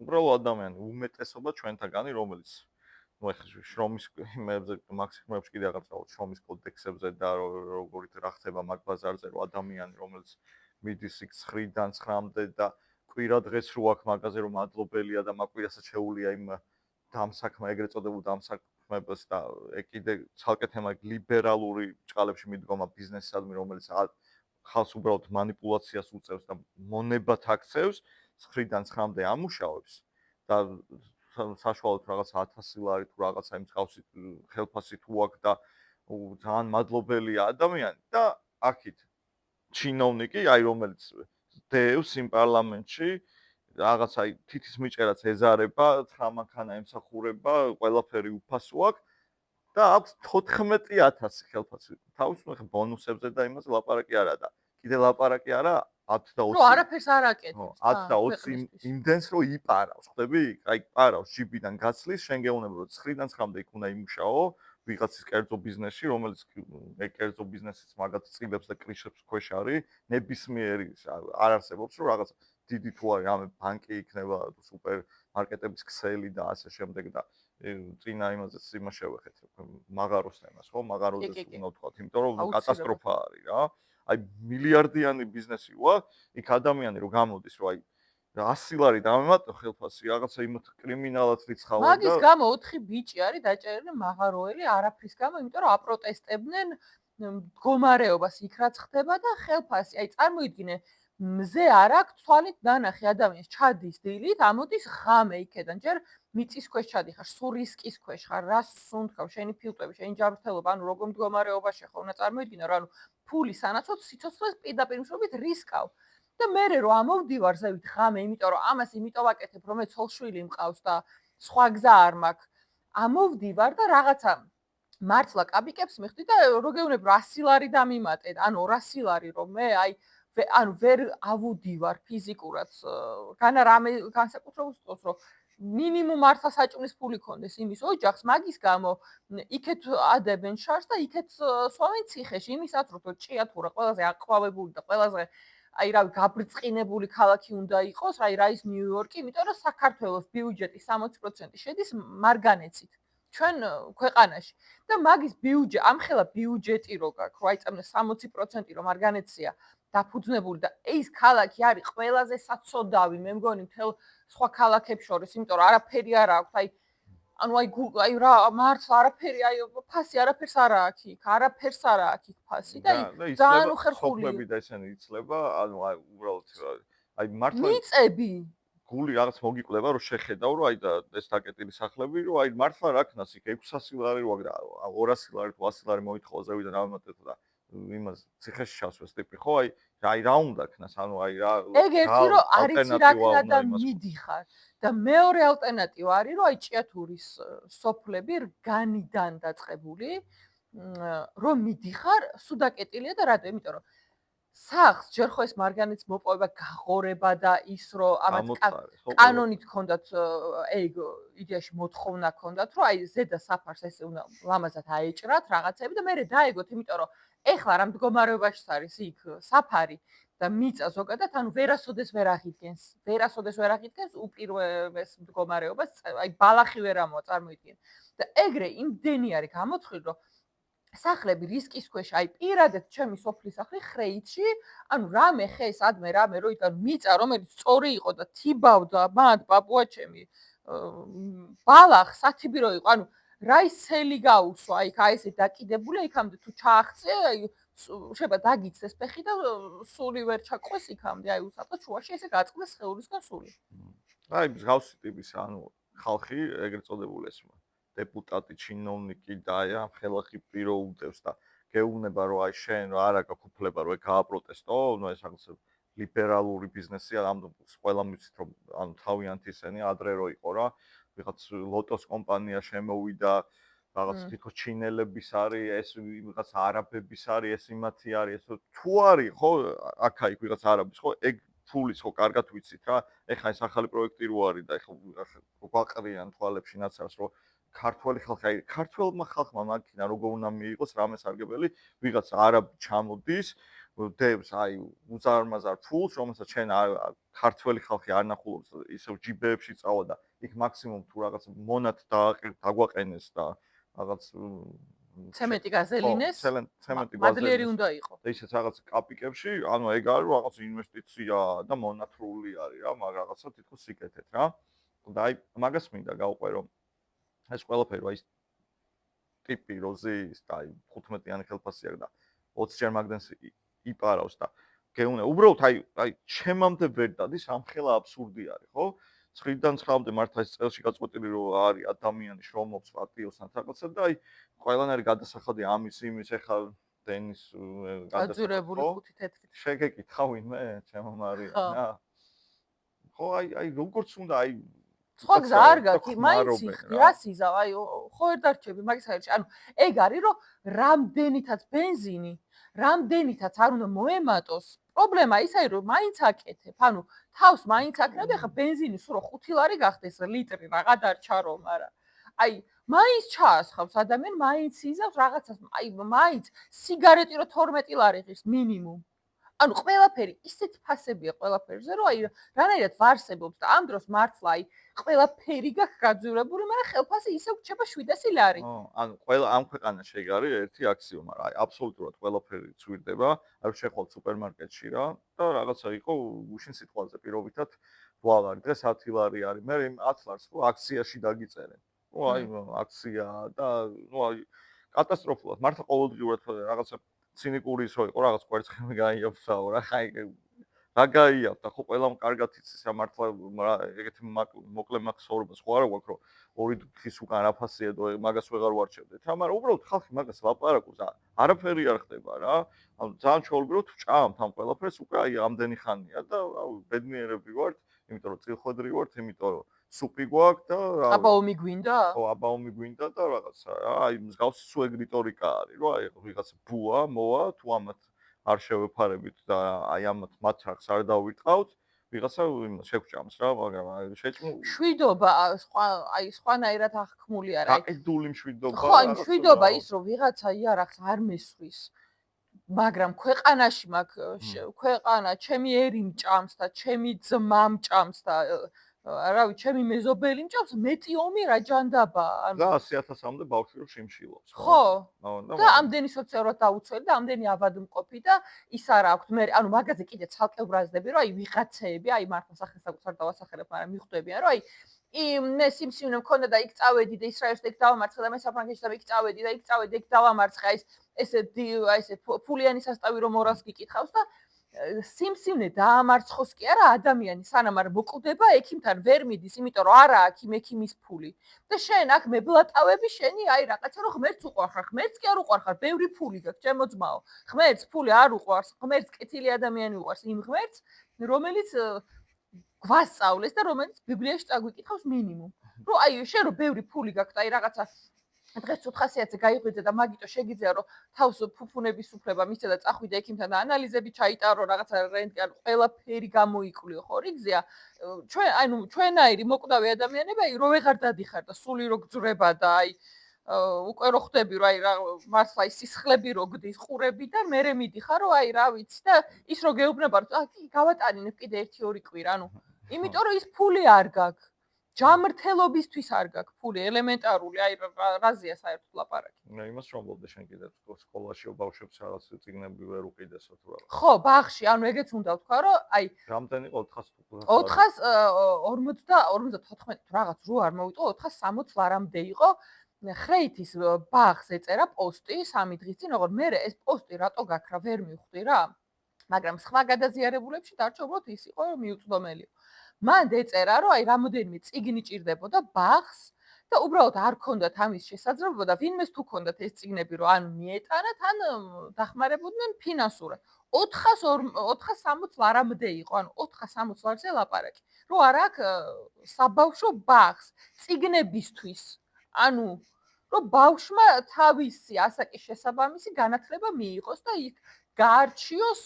უბრალოდ ადამიანი უმეტესობა ჩვენთაგანი რომელიც ნუ ეხლა შრომის იმებზე მაქსიმუმებში კიდე აღარ წავალ შრომის კოდექსებზე და როგორით რა ხდება მაგ ბაზარზე რომ ადამიანი რომელიც მიდის იქ 9-დან 9-მდე და კვირა დღეს რო აქვს მაგაზე რომ მადლობელია და მაკვირასაც შეუულია იმ დამსაქმე ეგრეთ წოდებულ დამსაქმებას და ეგ კიდე ცალკე თემა ლიბერალური ჭყალებში მიდგომა ბიზნესისადმი რომელიც ხალხს უბრალოდ მანიპულაციას უწევს და მონებად აქცევს 9-დან 9-მდე ამუშავებს და საშუალოდ რაღაც 1000 ლარი თუ რაღაცა იმ მსგავსი ხელფასი თუ აქვს და ძალიან მადლობელია ადამიანი და აქეთ ჩინოვნიკი, აი რომელიც დევს იმ პარლამენტში რაღაც აი თითის მიჭერაც ეზარება, 9 მანქანა ემსახურება, ყველაფერი უფასო აქვს და აქვს 14000 ხელფასი. თავის მხრივ ბონუსებზე და იმაზე ლაპარაკი არა და კიდე ლაპარაკი არა 10 და 20. რო არაფერს არ აკეთებს. 10 და 20 იმდენს რო იპარავს, ხდები? აი პარავს ჯიბიდან გაცლის, შენ გეუბნები რომ 9-დან 9-მდე იქ უნდა იმუშაო, ვიღაცის კერძო ბიზნესში, რომელიც ეგ კერძო ბიზნესიც მაგათ წილებს და კრიშებს ქვეშ არის, ნებისმიერი არ არსებობს რომ რაღაც დიდი თუ არის რამე ბანკი იქნება, სუპერმარკეტების ქსელი და ასე შემდეგ და წინა იმაზეც იმას შევეხეთ, მაღაროს თემას, ხო? მაღაროზეც უნდა ვთქვათ, იმიტომ რომ კატასტროფა არის რა. აი მილიარდიანი ბიზნესი ვარ, იქ ადამიანი რო გამოდის, რომ აი 100 ლარი დამემატო ხელფასი, რაღაცა იმათ კრიმინალად რიცხავენ და მაგის გამო 4 ბიჭი არის დაჭერილი მაღაროელი არაფრის გამო, იმიტომ რომ აპროტესტებდნენ მდგომარეობას იქ რაც ხდება და ხელფასი, აი წარმოიდგინე მზე არ აქვს თვალით დანახი ადამიანს ჩადის დილით, ამოდის ღამე იქედან, ჯერ მიწის ქვეშ ჩადიხარ, სულ რისკის ქვეშ ხარ, რას სუნთქავ, შენი ფილტვები, შენი ჯანმრთელობა, ანუ როგორ მდგომარეობაში ხარ, უნდა წარმოიდგინე, რომ ანუ ფული სანაცვლოდ სიცოცხლეს პირდაპირ მშობლით რისკავ. და მე რომ ამოვდივარ ზევით ღამე, იმიტომ რომ ამას იმიტომ ვაკეთებ, რომ მე ცოლ-შვილი მყავს და სხვა გზა არ მაქვს. ამოვდივარ და რაღაცა მართლა კაბიკებს მიხდი და რო გეუბნები 100 ლარი დამიმატეთ, ან 200 ლარი რომ მე აი ანუ ვერ ავუდივარ ფიზიკურად. განა რამე განსაკუთრებულს თქოს, რომ მინიმუმ მართლა საჭმლის ფული კონდეს იმის ოჯახს, მაგის გამო იქეთ ადებენ შარს და იქეთ სვამენ ციხეში, იმისაც რომ ჭიათურა ყველაზე აყვავებული და ყველაზე აი რავი გაბრწყინებული ქალაქი უნდა იყოს, აი რა ის ნიუ-იორკი, იმიტომ რომ საქართველოს ბიუჯეტის 60% შედის მარგანეცით. ჩვენ ქვეყანაში და მაგის ბიუჯეტი, ამხელა ბიუჯეტი რო გაქვს, რომ აი წამე 60% რომ მარგანეცია დაფუძნებული და ეს ქალაქი არის ყველაზე საცოდავი, მე მგონი მთელ სხვა ქალაქებს შორის, იმიტომ რომ არაფერი არ აქვს, აი ანუ აი რა მართლა არაფერი, აი ფასი არაფერს არ აქვს იქ, არაფერს არ აქვს იქ ფასი და ძალიან უხერხული. სოფლები და ესენი იცლება, ანუ აი უბრალოდ აი მართლა მიწები გული რაღაც მოგიკლება რომ შეხედავ რომ აი და ეს დაკეტილი სახლები რომ აი მართლა რა ქნას იქ 600 ლარი რო აგდა 200 ლარი თუ 100 ლარი მოითხოვა ზევიდან ამატეთ და იმას ციხეში ჩასვეს ტიპი ხო აი რა უნდა ქნას ანუ აი რა ეგ ერთი რომ არ იცი რა ქნა და მიდიხარ და მეორე ალტერნატივა არის რომ აი ჭიათურის სოფლები რგანიდან დაწყებული რომ მიდიხარ სუდაკეტილია და რატო იმიტომ რომ სახს ჯერ ხო ეს მარგანეცის მოპოვება გაღორება და ის რომ ამათ კანონით ჰქონდათ ეგ იდეაში მოთხოვნა ჰქონდათ რომ აი ზედა საფარს ესე უნდა ლამაზად აეჭრათ რაღაცები და მე დაეგოთ იმიტომ რომ ეხლა რა მდგომარეობაში არის იქ საფარი და მიწა ზოგადად ანუ ვერასოდეს ვერ აღიდგენს უპირველეს მდგომარეობას აი ბალახი ვერ ამოა წარმოიდგინე და ეგრე იმდენი არის გამოთვლილი რომ სახლები რისკის ქვეშ აი პირადად ჩემი სოფლის სახლი ხრეითში ანუ რამე ხეს ადმე რამე რო იტან მიწა რომელიც სწორი იყო და თიბავდა მათ პაპუაჩემი ბალახ სათიბირო იყო ანუ რა ის ცელი გაუსვა იქ აი ესე დაკიდებული იქამდე თუ ჩააღწე აი შეიძლება დაგიცეს ფეხი და სული ვერ ჩაყვეს იქამდე აი უსაყვარლად შუაში ესე გაწყდეს სხეულისგან სული აი მსგავსი ტიპის ანუ ხალხი ეგრეთ წოდებული ესმა დეპუტატი, ჩინოვნიკი და აი ამ ხელახი პირო უდევს და გეუბნება რომ აი შენ რა არა გაკუფლება რომ გააპროტესტო, ნუ ეს რაღაც ლიბერალური ბიზნესია, ამ ყველა მიცით რომ ანუ თავიანთი ისენი ადრე რო იყო რა, ვიღაც ლოტოს კომპანია შემოვიდა, რაღაც თვითონ ჩინელების არის, ეს ვიღაც არაბების არის, ეს იმათი არის, ეს თუ არის ხო, აქა-იქ ვიღაც არაბის ხო, ეგ ფულის ხო კარგად ვიცით რა. ეხლა ეს ახალი პროექტი რო არის და ეხლა გვაყრიან თვალებში ნაცარს რომ ქართველი ხალხი, აი ქართველმა ხალხმა მაქინა როგორ უნდა მიიღოს რამე სარგებელი, ვიღაც არაბი ჩამოდის, დევს აი უზარმაზარ ფულს, რომელსაც შენ ქართველი ხალხი არ ნახულობს, ისევ ჯიბეებში წავა და იქ მაქსიმუმ თუ რაღაც მონად დაგვაყენეს და რაღაც ცემენტი გაზელინეს, ცემენტი მადლიერი უნდა იყო. და ისეც რაღაც კაპიკებში, ანუ ეგ არის რაღაც ინვესტიცია და მონათრული არის რა, მაგრამ რაღაცა თითქოს სიკეთეთ რა. და აი მაგას მინდა გავყვე რომ ეს ყველაფერი აი ტიპი როზის და აი 15-იანი ხელფასი აქვს და 20 ჯერ მაგდენს იპარავს და გეუნე უბრალოდ აი ჩემამდე ვერ დადის ამხელა აბსურდი არის ხო 9-დან 9-მდე მართლა ეს წელში გაწყვეტილი რომ არის ადამიანი შრომობს პატიოსთან რაღაცა და აი ყველანაირი გადასახადი ამის იმის ეხლა დენის გაძვირებული 5 თეთრით. შეგეკითხა ვინმე ჩემო მარიანა ხო აი როგორც უნდა აი სხვა გზა არ გაქვს, მაინც იხდი, რა სიზავ, აი ხო ვერ დარჩები მაგის ხერხში. ანუ ეგ არის რომ რამდენითაც ბენზინი, რამდენითაც არ უნდა მოემატოს, პრობლემა ის არის რომ მაინც აკეთებ. ანუ თავს მაინც აკეთებ, ეხა ბენზინი სულ 5 ლარი გახდეს ლიტრი, რაღა დარჩა რომ, მაგრამ აი მაინც ჩაასხავს ადამიანი, მაინც იზავს რაღაცას, აი მაინც სიგარეტი რო 12 ლარი ღირს მინიმუმ. ანუ ყველაფერი ისეთ ფასებია ყველაფერზე, რომ აი რანაირად ვარსებობს და ამ დროს მართლა აი ყველაფერი გაქვს გაძვირებული, მაგრამ ხელფასი ისევ რჩება 700 ლარი. ანუ ყველა ამ ქვეყანაში ეგ არის ერთი აქსიომა რა, აი აბსოლუტურად ყველაფერი ცვირდება, აი შეხვალ სუპერმარკეტში რა და რაღაცა იყო უშინ სიტყვაზე პირობითად ვალარი, დღეს 10 ლარი არის, მე 10 ლარს ხო აქციაში დაგიწერენ. ნუ აი აქცია და ნუ აი კატასტროფულად, მართლა ყოველდღიურად რაღაცა ცინიკური ისო იყო რაღაც კვერცხები გაიაფსაო რა, ხაი რა გაიაფთა ხო ყველამ კარგად იცის რა მართლა ეგეთი მოკლე მაქსაურობას ხო არა გვაქვს რომ 2 დღის უკან რაფასია და მაგას ვეღარ ვარჩევდეთ რა, მაგრამ უბრალოდ ხალხი მაგას ლაპარაკობს, არაფერი არ ხდება რა. ანუ ძალიან ჩაოლბირო თუ ჭამთ ამ ყველაფერს უკვე აი ამდენი ხანია და ბედნიერები ვართ, იმიტომ რომ წილხვედრი ვართ, იმიტომ რომ სუპი გვაქვს და რა აბაომი გვინდა? ხო, აბაომი გვინდა და რაღაცა რა, აი მსგავსი სუეგ რიტორიკა არის, რომ აი ვიღაცა ბუა, მოა, თუ ამათ არ შევეფარებით და აი ამათ მათ რახს არ დავიტყავთ, ვიღაცა იმას შეგვჭამს რა, მაგრამ აი შვიდობა აი სხვანაირად აღქმული არა. გაყიდული მშვიდობა. ხო, აი შვიდობა ის რომ ვიღაცა იარაღს არ მესვრის. მაგრამ ქვეყანაში მაქვს ქვეყანა, ჩემი ერი მჭამს და ჩემი ძმა მჭამს და რა ვიცი, ჩემი მეზობელი მჭამს, მეტი ომი რა ჯანდაბა. და 100.000-მდე ბავშვი რო შიმშილობს, ხო? და ამდენი სოციალურად დაუცველი და ამდენი ავადმყოფი და ის არა აქვს მე, ანუ მაგაზე კიდე ცალკე ვბრაზდები, რომ აი ვიღაცეები, აი მართლა სახელსაკუთრებად არ დავასახელებ, მაგრამ მიხვდებიან, რომ აი მე სიმსივნე მქონდა და იქ წავედი და ისრაელში და იქ დავამარცხე და მე საფრანგეთში და იქ წავედი და იქ წავედი და იქ დავამარცხე, აი ესე ფულიანი სასტავი რომ მორალს გიკითხავს და სიმსივნე დაამარცხოს კი არა ადამიანი სანამ არ მოკვდება ექიმთან ვერ მიდის, იმიტომ რომ არა აქ იმ ექიმის ფული. და შენ აქ მებლატავები შენი აი რაღაცა რომ ღმერთს უყვარხარ, ღმერთს კი არ უყვარხარ, ბევრი ფული გაქვს ჩემო ძმაო. ღმერთს ფული არ უყვარს, ღმერთს კეთილი ადამიანი უყვარს, იმ ღმერთს რომელიც გვასწავლეს და რომელიც ბიბლიაში წაგვიკითხავს მინიმუმ. რომ აი შენ რომ ბევრი ფული გაქვს და აი რაღაცა დღეს 400-ზე გაიღვიძე და მაგიტო შეგიძლია რომ თავს ფუფუნების უფლება მისცე და წახვიდე ექიმთან და ანალიზები ჩაიტარო რაღაცა რენტგენ ყველაფერი გამოიკვლიო ხო რიგზეა ჩვენ ანუ ჩვენაირი მოკვდავი ადამიანები აი რო ვეღარ დადიხარ და სული რო გძრება და აი უკვე რო ხვდები რომ აი რა მართლა ის სისხლები რო გდის ყურები და მე მიდიხარ რომ აი რა ვიცი და ის რო გეუბნება რომ აი გავატანინებ კიდე 1-2 კვირა ანუ იმიტომ რომ ის ფული არ გაქვს ჯამრთელობისთვის არ გაქვს ფული ელემენტარული აი რაზეა საერთოდ ლაპარაკი. მე იმას რომ ვამბობდი შენ კიდე სკოლაში ბავშვებს რაღაც წიგნები ვერ უყიდესო თუ რა. ხო, ბაღში, ანუ ეგეც უნდა ვთქვა, რომ აი რამდენი 400 454 რაღაც რო არ მოვიტყო 460 ლარამდე იყო ხრეითის ბაღს ეწერა პოსტი 3 დღის წინ, როგორ მე ეს პოსტი რატო გაქრა ვერ მივხვდი რა. მაგრამ სხვა გადაზიარებულებში დარჩა უბრალოდ ის იყო რომ მიუწვდომელიო. მან ეწერა რომ აი რამოდენიმე წიგნი ჭირდებოდა ბაღს და უბრალოდ არ ქონდათ ამის შესაძლებლობა და ვინმეს თუ ქონდათ ეს წიგნები რომ ან მიეტანათ ან დახმარებოდნენ ფინანსურად 460 ლარამდე იყო ანუ 460 ლარზე ლაპარაკი რომ არ აქვს საბავშვო ბაღს წიგნებისთვის ანუ რომ ბავშვმა თავისი ასაკის შესაბამისი განათლება მიიღოს და იქ გაარჩიოს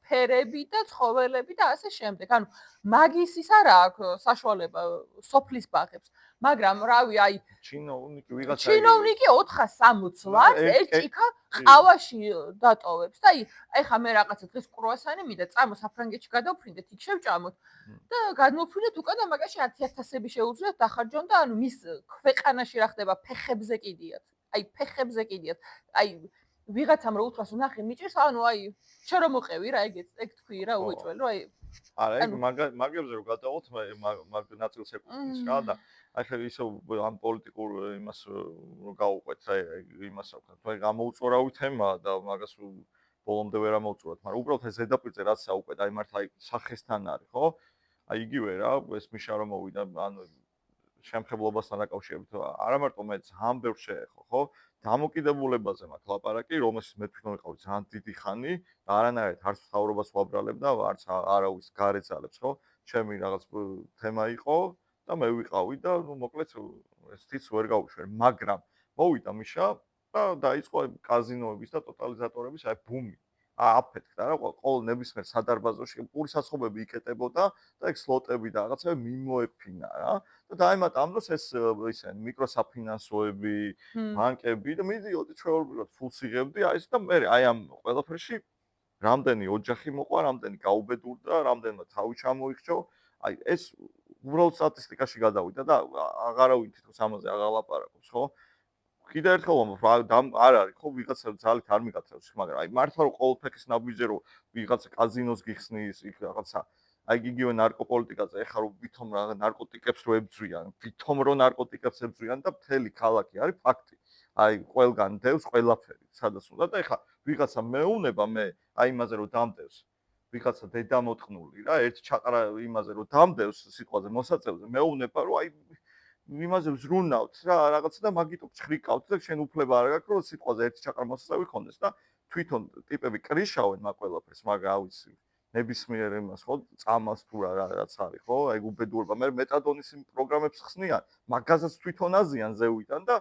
ფერები და ცხოველები და ასე შემდეგ. ანუ მაგის ის არა აქვს საშუალება სოფლის ბაღებს, მაგრამ რავი, აი ჩინოვნიკი ვიღაცა ჩინოვნიკი 460 ლარს ეჭიქა ყავაში დატოვებს და აი ხა მე რაღაცა დღეს კრუასანი მინდა წამო საფრანგეთში გადავფრინდეთ, იქ შევჭამოთ და გადმოვფრინდეთ უკან და მაგაში 10.000-ები შეუძლიათ დახარჯონ და ანუ მის ქვეყანაში რა ხდება ფეხებზე კიდიათ. აი ფეხებზე კიდიათ. აი ვიღაცამ რო უთხრას ნახე მიჭირს ანუ აი შენ რომ მოყევი რა ეგ თქვი რა უეჭველი რომ აი არა ეგ მაგებზე რო გადავალთ მაგ ნაწილს ეკუთვნის რა და აი ხე ისო ამ პოლიტიკურ იმას რო გავუყვეთ აი იმას აქვს თუ აი გამოუწორავი თემაა და მაგას ბოლომდე ვერ ამოვწუროთ მაგრამ უბრალოდ ეს ზედაპირზე რაც საუყვეთ აი მართლა აი სახესთან არის ხო აი იგივე რა, ეს მიშა რომ მოვიდა, ანუ შემხებლობასთან დაკავშირებით არა მარტო მე ძალიან ბევრ შეეხო, ხო? დამოკიდებულებაზე მაქვს ლაპარაკი, რომელშიც მე თვითონ ვიყავი ძალიან დიდი ხანი და არანაირად არც მთავრობას ვაბრალებ და არც არავის გარეძალებს, ხო? ჩემი რაღაც თემა იყო და მე ვიყავი და მოკლედ ესთიც ვერ გავუშვერ, მაგრამ მოვიდა მიშა და დაიწყო კაზინოების და ტოტალიზატორების აი ბუმი. აფეთქდა რა, ყოველ ნებისმიერ სადარბაზოში პურსაცხოვები იკეტებოდა და ეგ სლოტები და რაღაცები მიმოეფინა რა. და დაემატა ამ დროს ეს ისინი მიკროსაფინანსოები, ბანკები და მიდიოდი ჩვეულებრივად ფულს იღებდი აი ეს და მე აი ამ ყველაფერში რამდენი ოჯახი მოყვა, რამდენი გაუბედურდა, რამდენმა თავი ჩამოიხჭო. აი ეს უბრალოდ სტატისტიკაში გადავიდა და აღარავინ თითქოს ამაზე აღარ ლაპარაკობს, ხო? კიდე ერთხელ არ არის ხო ვიღაცა ძალით არ მიგაცავს, მაგრამ აი მართლა რომ ყოველ ფეხის ნაბიჯზე რომ ვიღაცა კაზინოს გიხსნის, იქ რაღაცა აი იგივე ნარკოპოლიტიკაზე ეხლა რომ ვითომ რა ნარკოტიკებს რო ებძვიან, ვითომ რო ნარკოტიკებს ებძვიან და მთელი ქალაქი არის ფაქტი. აი ყველგან დევს ყველაფერი, სადაც უნდა და ეხლა ვიღაცა მეუნება მე აი იმაზე რომ დამდევს. ვიღაცა დედამოტყნული რა, ერთ ჩაყრა იმაზე რომ დამდევს სიტყვაზე მოსაწევზე, მეუნება რომ აი იმაზე ვზრუნავთ რა რაღაცა და მაგიტო ჩხრიკავთ და შენ უფლება არ გაქვს რომ სიტყვაზე ერთი ჩაყრა მოსაწევი ქონდეს და თვითონ ტიპები კრიშავენ მაგ ყველაფერს, მაგრამ რა ვიცი ნებისმიერ იმას ხო წამას თუ რაც არის ხო აი უბედურება მე მეტადონის იმ პროგრამებს ხსნიან მაგაზაც თვითონ აზიან ზევიდან და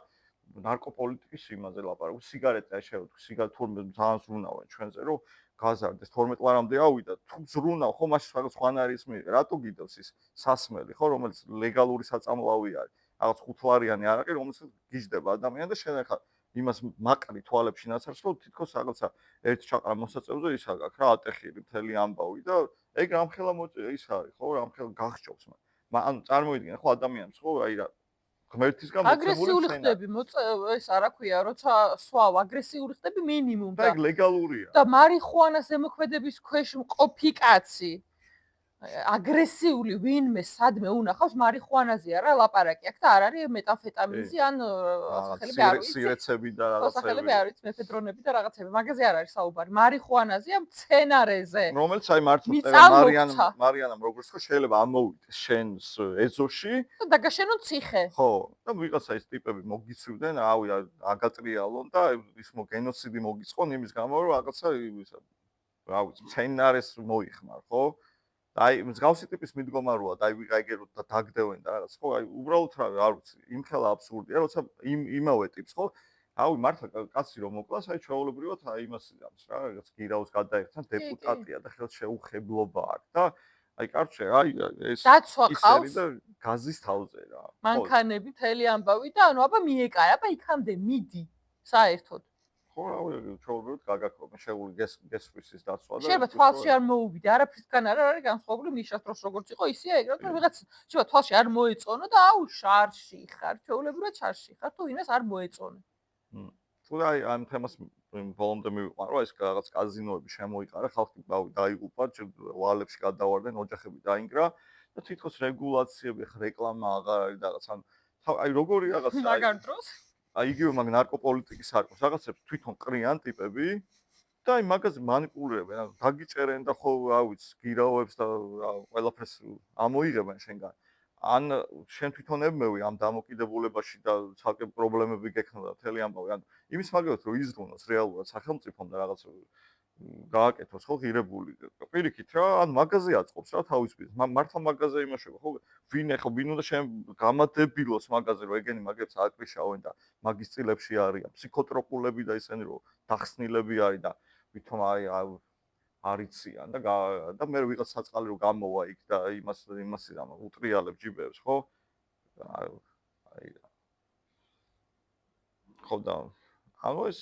ნარკოპოლიტიკის იმაზე ლაპარაკობ სიგარეტა შევთქვი სიგარეტ თურმე ძალიან ზრუნავენ ჩვენზე რომ გაზარდეს 12 ლარამდე ავიდა თუ ზრუნავ ხო მაშინ რაღაც ხوانარის მიიღე რატო გიდევს ის სასმელი ხო რომელიც ლეგალური საწამლავი არის რაღაც 5 ლარიანი არაყი რომელსაც გიждდება ადამიანი და შენ ახლა იმას მაყრი თვალებში ნაცარს რომ თითქოს რაღაცა ერთ ჩაყრა მოსაწევზე ისა გაქვს რა ატეხილი მთელი ამბავი და ეგ რამხელა ის არის ხო რამხელა გახჭობს ან წარმოიდგინე ხო ადამიანს ხო აი რა ღმერთისგან მოცემული აგრესიული ხდები ეს არა ქვია როცა სვავ აგრესიული ხდები მინიმუმ და ეგ ლეგალურია და მარიხუანას ემოქმედების ქვეშ მყოფი კაცი აგრესიული ვინმე სადმე უნახავს მარიხუანაზე არა ლაპარაკი აქ და არ არის მეტამფეტამინზე ან სახელები არ ვიცი სირეცები და რაღაცები სახელები არ ვიცი მეფედრონები და რაღაცები მაგაზე არ არის საუბარი მარიხუანაზეა მცენარეზე რომელიც აი მართლა მარიანამ როგორც ხო შეიძლება ამოვიდეს შენს ეზოში და დაგაშენონ ციხე ხო და ვიღაცა ეს ტიპები მოგიცვდნენ რავი აგატრიალონ და ის გენოციდი მოგიწყონ იმის გამო რომ რაღაცა რა ვიცი მცენარეს მოიხმარ ხო აი მსგავსი ტიპის მიდგომა და აი ვიღაიგეროთ და დაგდევენ და რაღაც ხო აი უბრალოდ რა არ ვიცი იმხელა აბსურდია როცა იმავე ტიპს ხო რავი მართლა კაცი რომ მოკლას აი ჩვეულებრივად აი იმას იღებს რა რაღაც გირაოს გადაერთან დეპუტატია და ხელს შეუხებლობა აქვს და აი კარჩე აი ეს ისერი და გაზის თავზე რა მანქანები მთელი ამბავი და ანუ აბა მიეკარა აბა იქამდე მიდი საერთოდ ხო რავი ჩვეულებრივად გაგაქრობ შეეული გესვრის ის დაცვა და შეიძლება თვალში არ მოუვიდე არაფრისგან არ არის განსხვავებული მიშას დროს როგორც იყო ისეა ეგრევე თუ ვიღაც შეიძლება თვალში არ მოეწონო და აუ შარში ხარ ჩვეულებრივად შარში ხარ თუ იმას არ მოეწონე თუ აი ამ თემას ბოლომდე მივიყვანო ეს რაღაც კაზინოები შემოიყარა ხალხი დაიღუპა ვალებში გადავარდნენ ოჯახები დაინგრა და თითქოს რეგულაციები რეკლამა აღარ არის რაღაც ან აი როგორი რაღაცა მაგარ დროს აი იგივე მაგ ნარკოპოლიტიკის არკოს რაღაცებს თვითონ ყრიან ტიპები და აი მაგაზე манипуლირებენ ანუ დაგიჭერენ და ხო რა ვიცი გირაოებს და ყველაფერს ამოიღებენ შენგან ან შენ თვითონ ემმევი ამ დამოკიდებულებაში და ცალკე პრობლემები გექნება მთელი ამბავი ანუ იმის მაგალითად რომ იზრუნოს რეალურად სახელმწიფომ და რაღაც გააკეთოს ხო ღირებული პირიქით რა ან მაგაზე აწყობს რა თავის ბიზნესს მართლა მაგაზე იმაშება ხო ვინ უნდა შენ გამადებილოს მაგაზე რომ ეგენი მაგებს აკრიშავენ და მაგის წილებში არიან ფსიქოტროპულები და ისინი რომ დახსნილები არის და ვითომ არიციან და მე ვიღაც საწყალი რომ გამოვა იქ და იმას უტრიალებს ჯიბეებს ხო აი ხო და ანუ ეს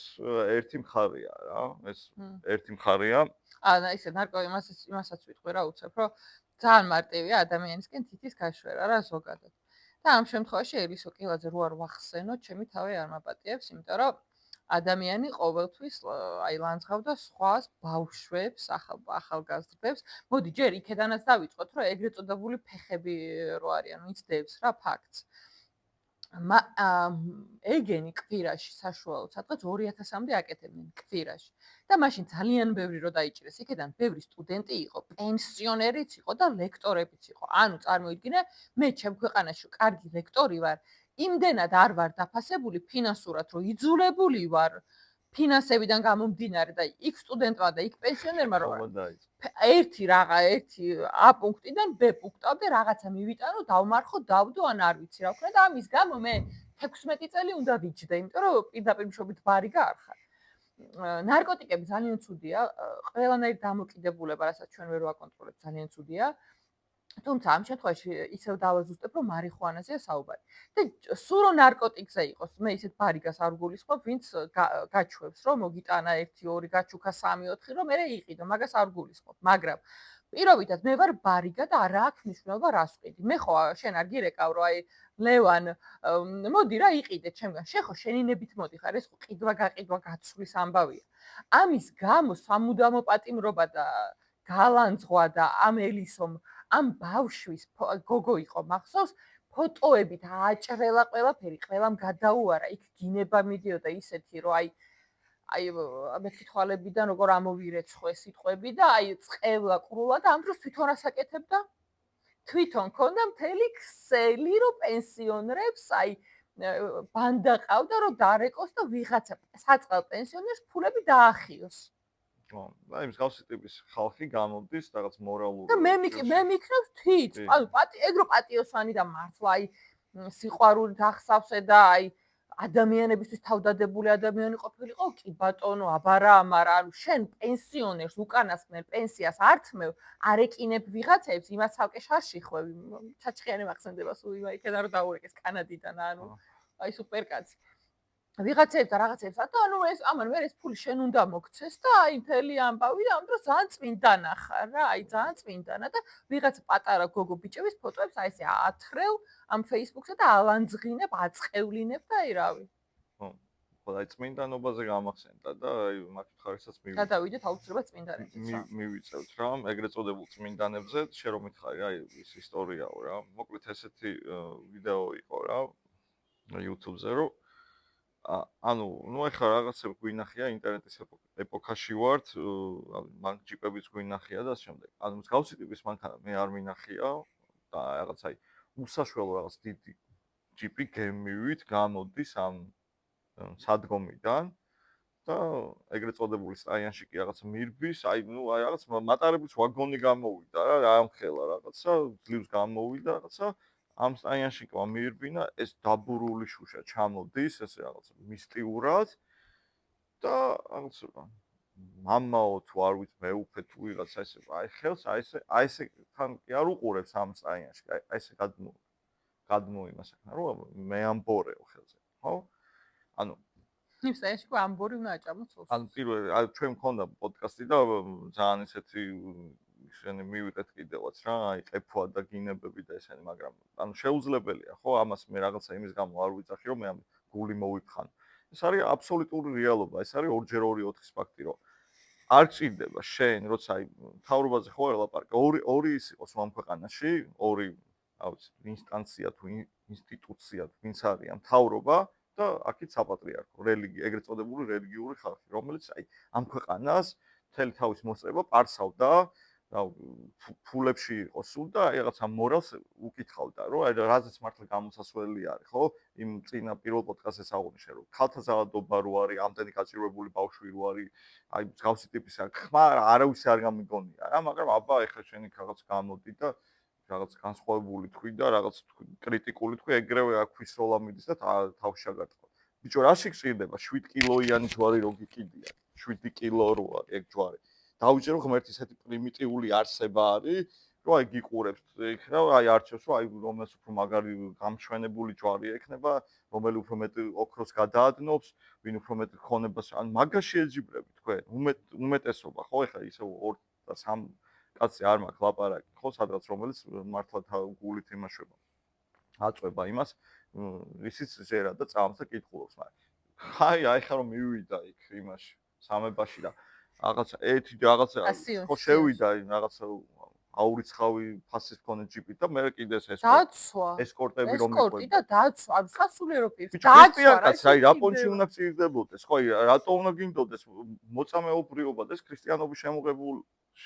ერთი მხარეა რა ეს ერთი მხარეა ანა ისე ნარკო იმასაც ვიტყვი რა უცებ რომ ძალიან მარტივია ადამიანისკენ თითის გაშვერა რა ზოგადად და ამ შემთხვევაში ელისო კილაძე რო არ ვახსენოთ ჩემი თავი არ მაპატიებს იმიტომ რომ ადამიანი ყოველთვის აი ლანძღავდა სხვას ბავშვებს ახალგაზრდებს მოდი ჯერ იქედანაც დავიწყოთ რომ ეგრეთ წოდებული ფეხები რო არიან ვინც დევს რა ფაქტს ეგენი კვირაში საშუალოდ სადღაც 2000-მდე აკეთებდნენ კვირაში. და მაშინ ძალიან ბევრი რო დაიჭირეს, იქიდან ბევრი სტუდენტი იყო, პენსიონერიც იყო და ლექტორებიც იყო. ანუ წარმოიდგინე, მე ჩემ ქვეყანაში კარგი ლექტორი ვარ, იმდენად არ ვარ დაფასებული ფინანსურად, რომ იძულებული ვარ ფინანსებიდან გამომდინარე და იქ სტუდენტმა და იქ პენსიონერმა რომ ერთი A პუნქტიდან B პუნქტამდე რაღაცა მივიტანო, დავმარხო, დავდო, ან არ ვიცი რა ვქნა და ამის გამო მე 16 წელი უნდა ვიჯდე, იმიტომ რომ პირდაპირ მშობით ბარი გაარხარ. ნარკოტიკები ძალიან ცუდია, ყველანაირ დამოკიდებულება, რასაც ჩვენ ვერ ვაკონტროლებთ, ძალიან ცუდია. თუმცა ამ შემთხვევაში ისევ დავაზუსტებ, რომ მარიხუანაზეა საუბარი. და სულ რომ ნარკოტიკზე იყოს, მე ისეთ ბარიგას არ გულისხმობ, ვინც გაჩვევს, რომ მოგიტანა 1, 2, გაჩუქა 3, 4, რომ მე იყიდო, მაგას არ გულისხმობ, მაგრამ პირობითად მე ვარ ბარიგა და არ აქვს მნიშვნელობა რას ვყიდი. მე ხო შენ არ გირეკავ, რომ აი ლევან, მოდი რა იყიდე ჩემგან. შენ ხო შენინებით მოდიხარ, ეს ხო ყიდვა-გაყიდვა გაცვლის ამბავია. ამის გამო სამუდამო პატიმრობა და გალანძღვა და ამ ელისომ ამ ბავშვის გოგო იყო მახსოვს, ფოტოებით ააჭრელა ყველაფერი, ყველამ გადაუარა, იქ გინება მიდიოდა ისეთი, რომ აი მეთქი თვალებიდან როგორ ამოვირეცხო ეს სიტყვები და აი წყევლა ყრულა და ამ დროს თვითონ ასაკეთებდა. თვითონ ქონდა მთელი ქსელი, რომ პენსიონერებს აი ბანდა ყავდა, რომ დარეკოს და ვიღაცა საწყალ პენსიონერს ფულები დაახიოს. აი მსგავსი ტიპის ხალხი გამოდის რაღაც მორალური და მე მიქნევ თვით, ანუ ეგრო პატიოსანი და მართლა აი სიყვარულით ახსავსე და აი ადამიანებისთვის თავდადებული ადამიანი ყოფილიყო, კი ბატონო, აბარა, მაგრამ შენ პენსიონერს უკანასკნელ პენსიას ართმევ, არ ეკინებ ვიღაცებს, იმას ცალკე შარში ხვევი. ჩაჩხიანი მახსენდება სულ იმ იქიდან რომ დაურეკეს კანადიდან, ანუ აი სუპერკაცი. ვიღაცებს და რაღაცებს და ანუ ეს ამან მე ეს ფული შენ უნდა მოგცეს და აი მთელი ამბავი და ამ დროს ძალიან წმინდანა ხარ რა, აი ძალიან წმინდანა და ვიღაც პატარა გოგო ბიჭების ფოტოებს აი ესე ათრევ ამ Facebook-ზე და ალანძღინებ, აწყევლინებ და აი რავი. ხო, აი წმინდანობაზე გამახსენდა და აი მაგ ხარისას გადავიდეთ აუცილებლად წმინდანებზე. მივიწევთ რა, ეგრეთ წოდებულ წმინდანებზე, შე რომ მითხარი, აი ის ისტორიაო რა. მოკლედ ესეთი ვიდეო იყო რა YouTube-ზე რომ ანუ ნუ ახლა რაღაცები გვინახია ინტერნეტის ეპოქაში ვართ, მან ჯიპებიც გვინახია და შემდეგ. ანუ მსგავსი ტიპის მანქანა მე არ მინახია და რაღაც აი უსაშველო რაღაც დიდი ჯიპი გემივით გამოდის ამ სადგომიდან და ეგრეთ წოდებული სტაიანში კი რაღაც მირბის, აი ნუ აი რაღაც მატარებლის ვაგონი გამოვიდა რა, ამხელა რაღაცა, ძლივს გამოვიდა რაღაცა ამ სტაიანში ყვა მიირბინა, ეს დაბურული შუშა ჩამოდის, ესე რაღაც მისტიურად და რაღაც მამაო თუ არ ვიცი მეუფე თუ ვიღაცა ესე აი ხელს აი ესე თან კი არ უყურებს ამ სტაიანში, აი ესე გადმოიმა საქმე, რომ მე ამბორეო ხელზე, ხო? ანუ იმ სტაიანში ყვა ამბორი უნდა აჭამოთ სულს. ანუ პირველ ჩვენ მქონდა პოდკასტი და ძალიან ესეთი ისინი მივიღეთ კიდევაც რა, აი ყეფვა და გინებები და ესენი, მაგრამ ანუ შეუძლებელია, ხო, ამას მე რაღაცა იმის გამო არ ვიძახი, რომ მე ამ გული მოვიფხან. ეს არის აბსოლუტური რეალობა, ეს არის 2x4-ის ფაქტი, რომ არ გჭირდება შენ, როცა აი მთავრობაზე ხო ელაპარაკე, ორი ის იყოს ამ ქვეყანაში, ორი, რა ვიცი, ინსტანცია თუ ინსტიტუცია, ვინც არის ამ მთავრობა და აქეთ საპატრიარქო, რელიგია, ეგრეთ წოდებული რელიგიური ხალხი, რომელიც აი ამ ქვეყანას მთელი თავის მოსწრება პარსავდა და ფულებში იყო სულ და აი რაღაცა მორალს უკითხავდა, რომ აი რაზეც მართლა გამოსასვლელი არის, ხო? იმ წინა პირველ პოდკასტს აღნიშნე, რომ ქალთა ძალადობა რო არის, ამდენი გაჭირვებული ბავშვი რო არის, აი მსგავსი ტიპის ხმა არავის არ გამიგონია რა, მაგრამ აბა ეხლა შენი რაღაც გამოდი და რაღაც განსხვავებული თქვი და რაღაც კრიტიკული თქვი, ეგრევე აქვს როლა მიდის და თავში შეგარტყო. ბიჭო, რა შეგჭირდება 7 კილოიანი ჯვარი რო გიკიდია? 7 კილო რო არის ეგ ჯვარი. დავიჭერო ღმერთის ესეთი პრიმიტიული არსება არის, რომ აი გიყურებს იქ რა, აი არჩევს, რომ აი რომელს უფრო მაგარი გამშვენებული ჯვარი ექნება, რომელი უფრო მეტი ოქროს გადაადნობს, ვინ უფრო მეტი ხონებას, ან მაგაში ეძიბრები თქვენ, უმეტესობა, ხო, ეხლა ისე 2 და 3 კაცი არ მაქვს ლაპარაკი, ხო, სადღაც რომელიც მართლა გულით იმაშვება. აწვება იმას, ისიც ზერა და წამს და კითხულობს, მაგრამ აი ხა რომ მივიდა იქ იმაში, სამებაში და რაღაცა ერთი რაღაცა ხო შევიდა რაღაცა აურიცხავი ფასის მქონე ჯიპით და მე კიდე ეს დაცვა. ესკორტები რომ ესკორტი და დაცვა, ანუ სასულიერო პირს დაცვა. ქრისტიან კაცს, აი რა პონჩი უნდა წირდებოდეს, ხო, რატო უნდა გინდოდეს მოწამეობრიობა და ეს ქრისტიანობის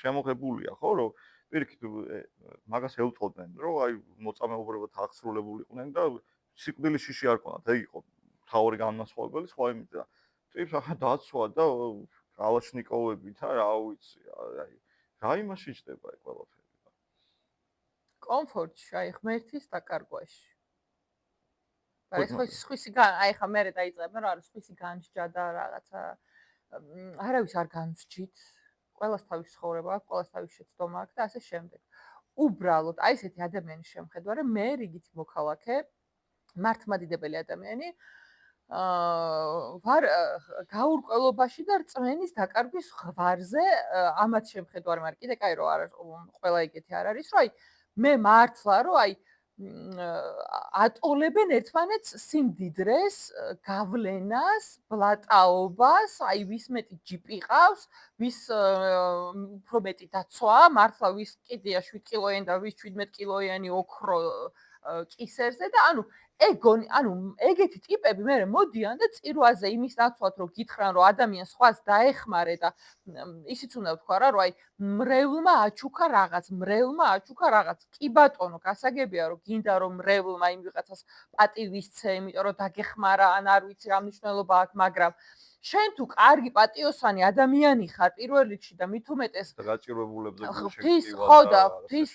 შემოღებულია, ხო, რომ პირიქით მაგას ელტყოდნენ, რომ აი მოწამეობრიობათ აღსრულებულიყვნენ და სიკვდილის შიში არ ქონათ, ეგ იყო თავი განმასხვავებელი, სხვა იმით და ტიპს ახლა დაცვა და კალაშნიკოვებით რა ვიცი, აი რა იმაში ჯდება ეგ ყველაფერი. კომფორტში, აი ღმერთის დაკარგვაში. აი სხვისი აი ხა მე დაიწყებ, რა არის სხვისი განსჯა და რაღაცა არავის არ განსჯით. ყველას თავის ცხოვრება აქვს, ყველას თავის შეცდომა აქვს და ასე შემდეგ. უბრალოდ აი ესეთი ადამიანის შემხედვა, რომ მე რიგით მოქალაქე, მართლმადიდებელი ადამიანი ვარ გაურკვევლობაში და რწმენის დაკარგვის ღვარზე ამათ შემხედვა, მაგრამ კიდე კაი რომ არ ყველა ეგეთი არ არის, რომ აი მე მართლა რომ აი ატოლებენ ერთმანეთს სიმდიდრეს, გავლენას, ბლატაობას, აი ვის მეტი ჯიპი ყავს, ვის უფრო მეტი დაცვა, მართლა ვის კიდეა 7 კილოიანი და ვის 17 კილოიანი ოქრო კისერზე და ანუ ეგეთი ტიპები მე მოდიან და წირვაზე იმის ნაცვლად რომ გითხრან რომ ადამიანს სხვას დაეხმარე და ისიც უნდა ვთქვა რა რომ აი მრევლმა აჩუქა რაღაც კი ბატონო გასაგებია რომ გინდა რომ მრევლმა იმ ვიღაცას პატივისცე იმიტომ რომ დაგეხმარა ან არ ვიცი რა მნიშვნელობა აქვს მაგრამ შენ თუ კარგი პატიოსანი ადამიანი ხარ პირველ რიგში და მით უმეტეს გაჭირვებულებზე ღვთის ხო და ღვთის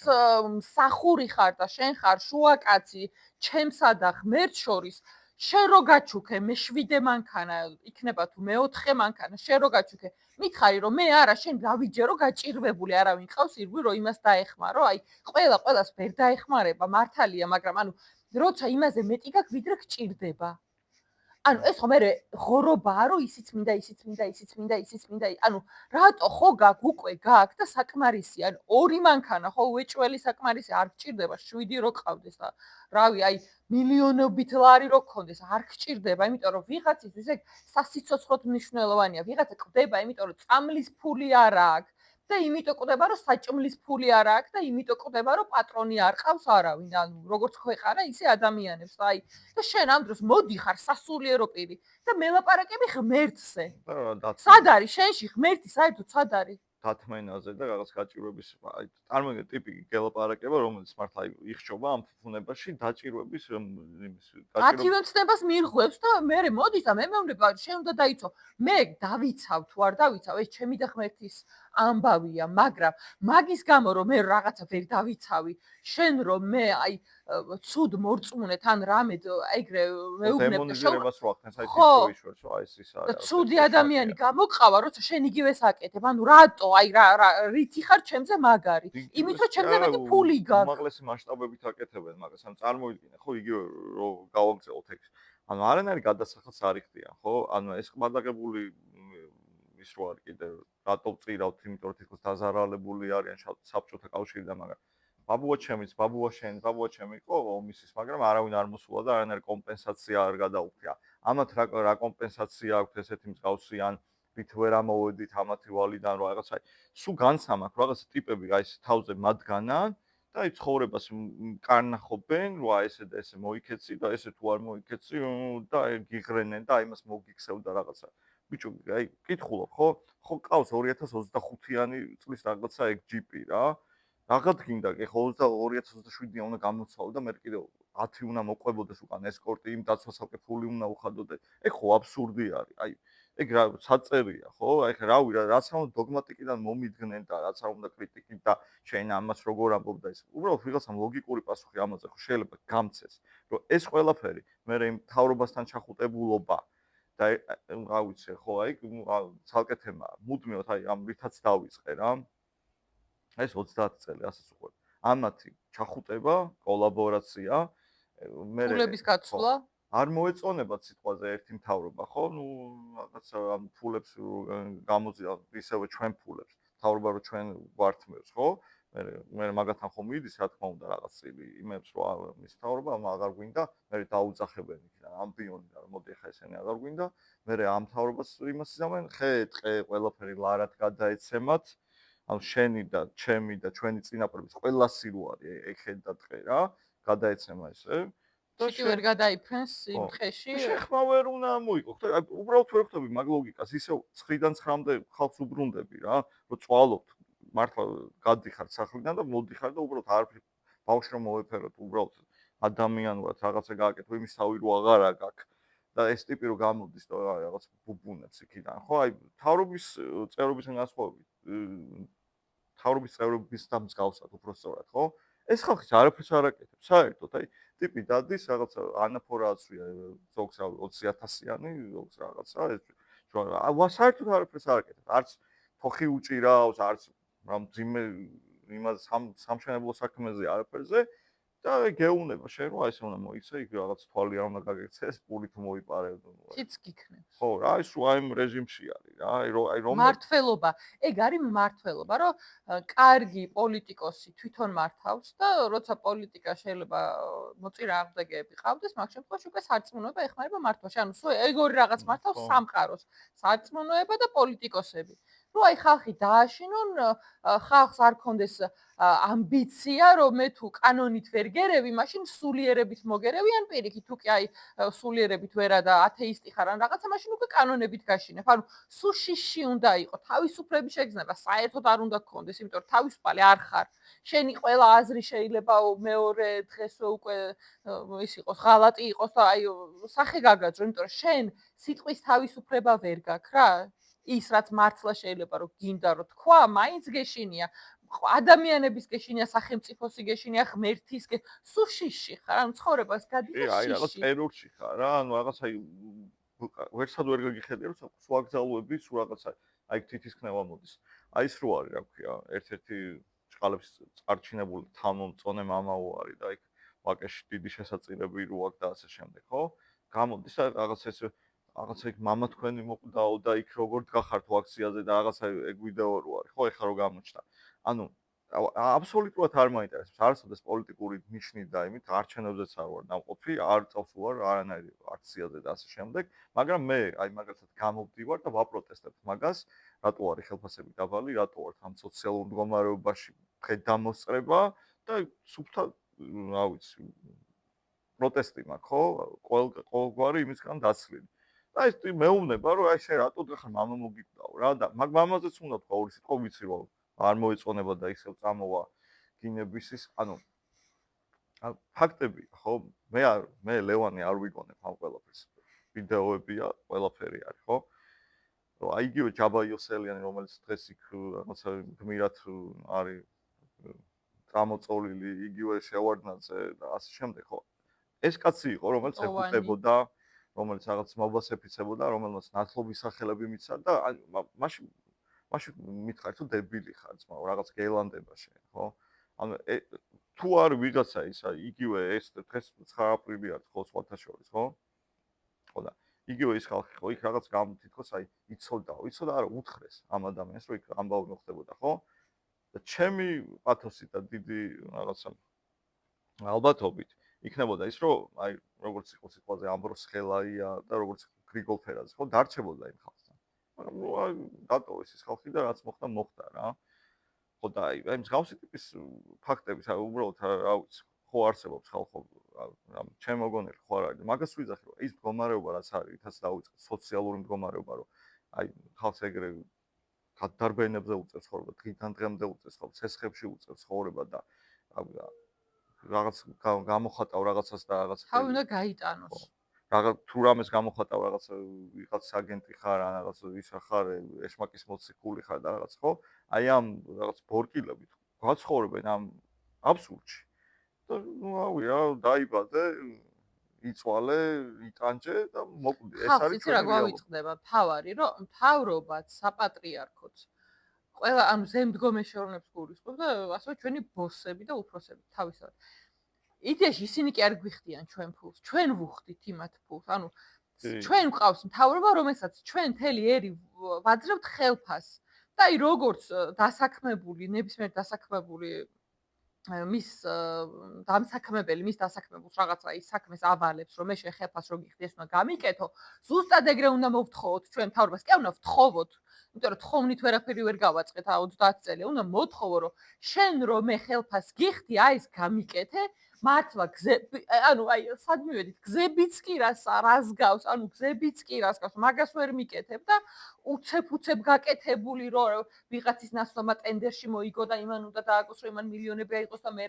მსახური ხარ და შენ ხარ შუაკაცი ჩემსა და ღმერთს შორის შენ რო გაჩუქე მე 7 მანქანა იქნება თუ მე 4 მანქანა შენ რო გაჩუქე მითხარი რომ მე არა შენ დავიჯერო გაჭირვებული არავინ ყავს ირგვი რომ იმას დაეხმარო აი ყველას ვერ დაეხმარება მართალია მაგრამ ანუ როცა იმაზე მეტი გაქვს ვიდრე გჭირდება ანუ ეს ხო მე ღორობაა რომ ისიც მინდა ანუ რატო ხო გაქვს უკვე გაქვს და საკმარისი ანუ 2 მანქანა ხო უეჭველი საკმარისი არ გჭირდება 7 რო ყავდეს და რავი აი მილიონობით ლარი რო გქონდეს არ გჭირდება იმიტომ რომ ვიღაცისთვის ეგ სასიცოცხლოდ მნიშვნელოვანია ვიღაცა კვდება იმიტომ რომ წამლის ფული არ აქვს და იმიტომ კვდება რომ საჭმლის ფული არ აქვს და იმიტომ კვდება რომ პატრონი არ ყავს არავინ ანუ როგორც ქვეყანა ისე ადამიანებს აი და შენ ამ დროს მოდიხარ სასულიერო პირი და მელაპარაკები ღმერთზე სად არის შენში ღმერთი საერთოდ სად არის დათმენაზე და რაღაც გაჭირვების აი წარმოგიდგენთ ტიპი გელაპარაკება რომელიც მართლა იხშობა ამ ფუნებაში დაჭირვების იმის გაჭირვების მცნებას მირღვევს და მე მოდის და მე მეუბნება შენ უნდა დაიცო მე დავიცავ თუ არ დავიცავ ეს ჩემი და ღმერთის ამბავია მაგრამ მაგის გამო რომ მე რაღაცა ვერ დავიცავი შენ რომ მე აი ცუდ მორწმუნეთ ან რამედ ეგრე მეუბნებ და დემონიზირებას რო ახდენს აი თვითშორს რა ეს ის არის ცუდი ადამიანი გამოყავა როცა შენ იგივეს აკეთებ ანუ რატო აი რა რითი ხარ ჩემზე მაგარი იმით რომ ჩემზე მეტი ფული გაქვს უმაღლესი მასშტაბებით აკეთებენ მაგას ან წარმოიდგინე ხო იგივე რო გავაგზავნოთ ეგ ანუ არანაირი გადასახადს არ იხდიან ხო ანუ ეს ყმადაღებული ის რო არის კიდე რატო წირავთ იმიტომ რომ თვითონ დაზარალებული არიან საბჭოთა კავშირიდან მაგრამ ბაბუა ჩემის, ბაბუა შენ, ბაბუა ჩემი იყო ომისის, მაგრამ არავინ არ მოსულა და არანაირი კომპენსაცია არ გადაუხდია. ამათ რა კომპენსაცია აქვს ესეთი მსგავსი ან ვით ვერ ამოვედით ამათი ვალიდან რა რაღაცა. სულ განსამაქ რაღაც ტიპები აი ეს თავზე მათგანან და აი ცხოვრებას კარნახობენ, რა ესე და ესე მოიქეცი და ესე თუ არ მოიქეცი და აი გიღრენენ და აი მას მოგიქცევ და რაღაცა. ბიჭო, აი კითხულობ, ხო? ხო ყავს 2025-იანი წლის რაღაცა ეგ ჯიპი რა. რაღაც გინდა კი ხო 2027-იან უნდა გამოცვალო და მე კიდე 10 უნდა მოყვებოდეს უკან ესკორტი იმ დაცვასაკე ფული უნდა უხადო და ეგ ხო აბსურდი არის აი ეგ რა საწერია ხო აი რავი რაც ამ დოგმატიკიდან მომიდგნენ და რაც არ უნდა კრიტიკით და შენ ამას როგორ ამბობ და ეს უბრალოდ ვიღაცამ ლოგიკური პასუხი ამაზე ხო შეიძლება გამცეს რომ ეს ყველაფერი მე იმ თავრობასთან ჩახუტებულობა და რა ვიცი ხო აი ცალკე თემაა მუდმივად აი ამ რითაც დავიწყე რა ეს 30 წელი ასეც უყვებ. ამათი ჩახუტება, კოლაბორაცია, მე ფულების გაცვლა არ მოეწონება სიტყვაზე ერთი მთავრობა, ხო? ნუ რაღაც ამ ფულებს გამოზია ისევე ჩვენ ფულებს. მთავრობა რომ ჩვენ გვართმევს, ხო? მე მაგათთან ხომ მიდის, რა თქმა უნდა, რაღაც წილი იმებს რომ ის მთავრობა აღარ გვინდა, მე დაუძახებენ იქიდან ამბიონი და მოდი ხა ესენი აღარ გვინდა, მე ამ მთავრობას იმას იზამენ, ხე, ტყე, ყველაფერი ლარად გადაეცემათ. ანუ შენი და ჩემი და ჩვენი წინაპრების ყველასი რო არის ეხეთ და ტყე რა, გადაეცემა ესე და შეტი ვერ გადაიფრენს იმ ხო. ტყეში. შეხმა ვერ უნდა მოიყო. ხოთი აი უბრალოდ ვერ ხვდები მაგ ლოგიკას, ისევ 9-დან 9-მდე ხალხს უბრუნდები რა, რომ წვალობთ მართლა გადიხართ სახლიდან და მოდიხარ და უბრალოდ არაფერი ბავშვს რომ მოეფეროთ, უბრალოდ ადამიანურად რაღაცა გააკეთო, იმის თავი რო აღარა გაქვს და ეს ტიპი რო გამოდის და რაღაც ბუბუნებს იქიდან, ხო? აი თავრობის წევრობის განსხვავებით თავრობის წევრობის და მსგავსად უბრალოდ ხო? ეს ხალხი არაფერს არ აკეთებს, საერთოდ აი ტიპი დადის რაღაცა ანაფორა აცვია ზოგს 20,000-იანი, ზოგს რაღაცა ეს საერთოდ არაფერს არ აკეთებს. არც ფოხი უჭირავს, არც რა მძიმე იმას სამშენებლო საქმეზე არაფერზე და გეუბნება შენ რომ აი ესე უნდა მოიქცე, იქ რაღაც თვალი არ უნდა გაგექცეს, პული თუ მოიპარე. ციც გიქნებს. ხო, რა ის აი იმ რეჟიმში არის რა, აი რომ მართველობა. ეგ არის მართველობა, რომ კარგი პოლიტიკოსი თვითონ მართავს და როცა პოლიტიკა შეიძლება მოწირა აღდგეები ყავდეს, მაგ შემთხვევაში უკვე სარწმუნოება ეხმარება მართვაში. ანუ სულ ეგ ორი რაღაც მართავს სამყაროს. სარწმუნოება და პოლიტიკოსები. რომ აი ხალხი დააშინონ, ხალხს არ კონდეს ამბიცია, რომ მე თუ კანონით ვერ გერევი, მაშინ სულიერებით მოგერევი ან პირიქით, თუ კი აი სულიერებით ვერა და ათეისტი ხარ ან რაღაცა, მაშინ უკვე კანონებით გაშინებ. ანუ სულ შიში უნდა იყო, თავისუფლების შეგრძნება საერთოდ არ უნდა გქონდეს, იმიტომ რომ თავისუფალი არ ხარ. შენი ყველა აზრი შეიძლება მეორე დღესვე უკვე ის იყოს, ღალატი იყოს და აი სახე გაგაძრო, იმიტომ რომ შენ სიტყვის თავისუფლება ვერ გაქვს რა. ის რაც მართლა შეიძლება რომ გინდა რომ თქვა, მაინც გეშინია. ადამიანების გეშინია, სახელმწიფოსი გეშინია, ღმერთის სულ შიში ხარ, ანუ ცხოვრებას გადიხარ შიში. აი რაღაც ტერორში ხარ რა, ანუ რაღაც აი ვერსად ვერ გაგიხედე რომ სვაგზალოები სულ რაღაცა აი თითისქნება მოდის. აი ის რო არის, რა ქვია, ერთ-ერთი ჭყალებს წარჩინებული თანმომწონე მამაო არის და იქ ვაკეში დიდი შესაწირები რო აქვს და ასე შემდეგ, ხო? გამოდის რაღაც ეს რაღაცა იქ მამა თქვენი მოკვდაო და იქ როგორ დგახართ აქციაზე და რაღაცა ეგ ვიდეო რო არის, ხო, ეხლა რო გამოჩნდა. ანუ აბსოლუტურად არ მაინტერესებს არასოდეს პოლიტიკური ნიშნით და იმით არჩევნებზეც არ ვარ დამყოფი, არ წავს ვარ არანაირი აქციაზე და ასე შემდეგ, მაგრამ მე აი მაგალითად გამოვდივარ და ვაპროტესტებ მაგას, რატო არის ხელფასები დაბალი, რატო არის ამ სოციალურ მდგომარეობაში დღედამოსწრება და სუფთა რა ვიცი პროტესტი მაქვს, ხო? ყოველგვარი იმისგან დაცლილი. და ეს მეუბნება რომ აი შენ რატო დგახარ მამა მოგიკვდაო რა და მაგ მამაზეც უნდა თქვა ორი სიტყვა ვიცი რომ არ მოეწონება და ისევ წამოვა გინების ის ანუ ფაქტები ხო მე ლევანი არ ვიგონებ ამ ყველაფერს ვიდეოებია ყველაფერი არის ხო რომ აი იგივე ჯაბა იოსელიანი რომელიც დღეს იქ რაღაცა გმირად არის წამოწოლილი იგივე შევარდნაძე და ასე შემდეგ ხო ეს კაცი იყო რომელიც ეხუტებოდა რომელიც რაღაც მობას ეფიცებოდა რომელმაც ნათლობის სახელები მიცა და მაშინ მითხარ თუ დებილი ხარ ძმაო რაღაც გეილანდება შენ ხო ანუ თუ არ ვიღაცა ისა იგივე ეს დღეს 9 აპრილი არის ხო სხვათა შორის ხო ხო და იგივე ის ხალხი ხო იქ რაღაც თითქოს აი იცოდა არა უთხრეს ამ ადამიანს რომ იქ ამბავი მოხდებოდა ხო და ჩემი პათოსი და დიდი რაღაცა ალბათობით იქნებოდა ის რომ აი როგორც იყო სიტყვაზე ამბროს ხელაია და როგორც გრიგოლ ფერაძე ხო დარჩებოდა იმ ხალხთან მაგრამ ნუ აი დატოვეს ის ხალხი და რაც მოხდა რა ხო და აი მსგავსი ტიპის ფაქტები უბრალოდ რა ვიცი ხო არსებობს ხალხო რა ჩემ მოგონილი ხო არ არის მაგას ვიძახი რომ ის მდგომარეობა რაც არის ითაც დაუწყეთ სოციალური მდგომარეობა რომ აი ხალხს ეგრე გადარბენებზე უწევს ცხოვრება დღიდან დღემდე უწევს ხო ცესხებში უწევს ცხოვრება და რაღაც გამოხატავ რაღაცას და რაღაც თავი უნდა გაიტანოს რაღაც თუ რამეს გამოხატავ რაღაც ვიღაც აგენტი ხარ ან რაღაც ისა ხარ ეშმაკის მოციქული ხარ და რაღაც ხო აი ამ რაღაც ბორკილებით გაცხოვრებენ ამ აბსურდში და ნუ რავი რა დაიბადე იწვალე იტანჯე და მოკვდი ეს არის ხალხი რა გვავიწყდება თავარი რომ მთავრობაც საპატრიარქოც ყველა ანუ ზემდგომეს შორნებს გულისხმობს და ასევე ჩვენი ბოსები და უფროსები თავისთავად იდეაში ისინი კი არ გვიხდიან ჩვენ ფულს ჩვენ ვუხდით იმათ ფულს ანუ ჩვენ გვყავს მთავრობა რომელსაც ჩვენ მთელი ერი ვაძრებთ ხელფას და აი როგორც დასაქმებული ნებისმიერ დასაქმებული მის დამსაქმებელი მის დასაქმებულს რაღაცა ის საქმეს ავალებს რომ მე შეხელფას რო გიხდი ეს უნდა გამიკეთო ზუსტად ეგრე უნდა მოვთხოვოთ ჩვენ მთავრობას კი არ უნდა ვთხოვოთ იმიტომ რომ თხოვნით ვერაფერი ვერ გავაწყეთ 30 წელი. უნდა მოთხოვო რომ შენ რომ მე ხელფას გიხდი, აი ეს გამიკეთე, მართლა ანუ აი სად მივედით, გზებიც კი რას გავს, ანუ გზებიც კი რას გავს, მაგას ვერ მიკეთებ და უცებ გაკეთებული რომ ვიღაცის ნაცვლობა ტენდერში მოიგო და იმან უნდა დააკოს რომ იმან მილიონები აიღოს და მე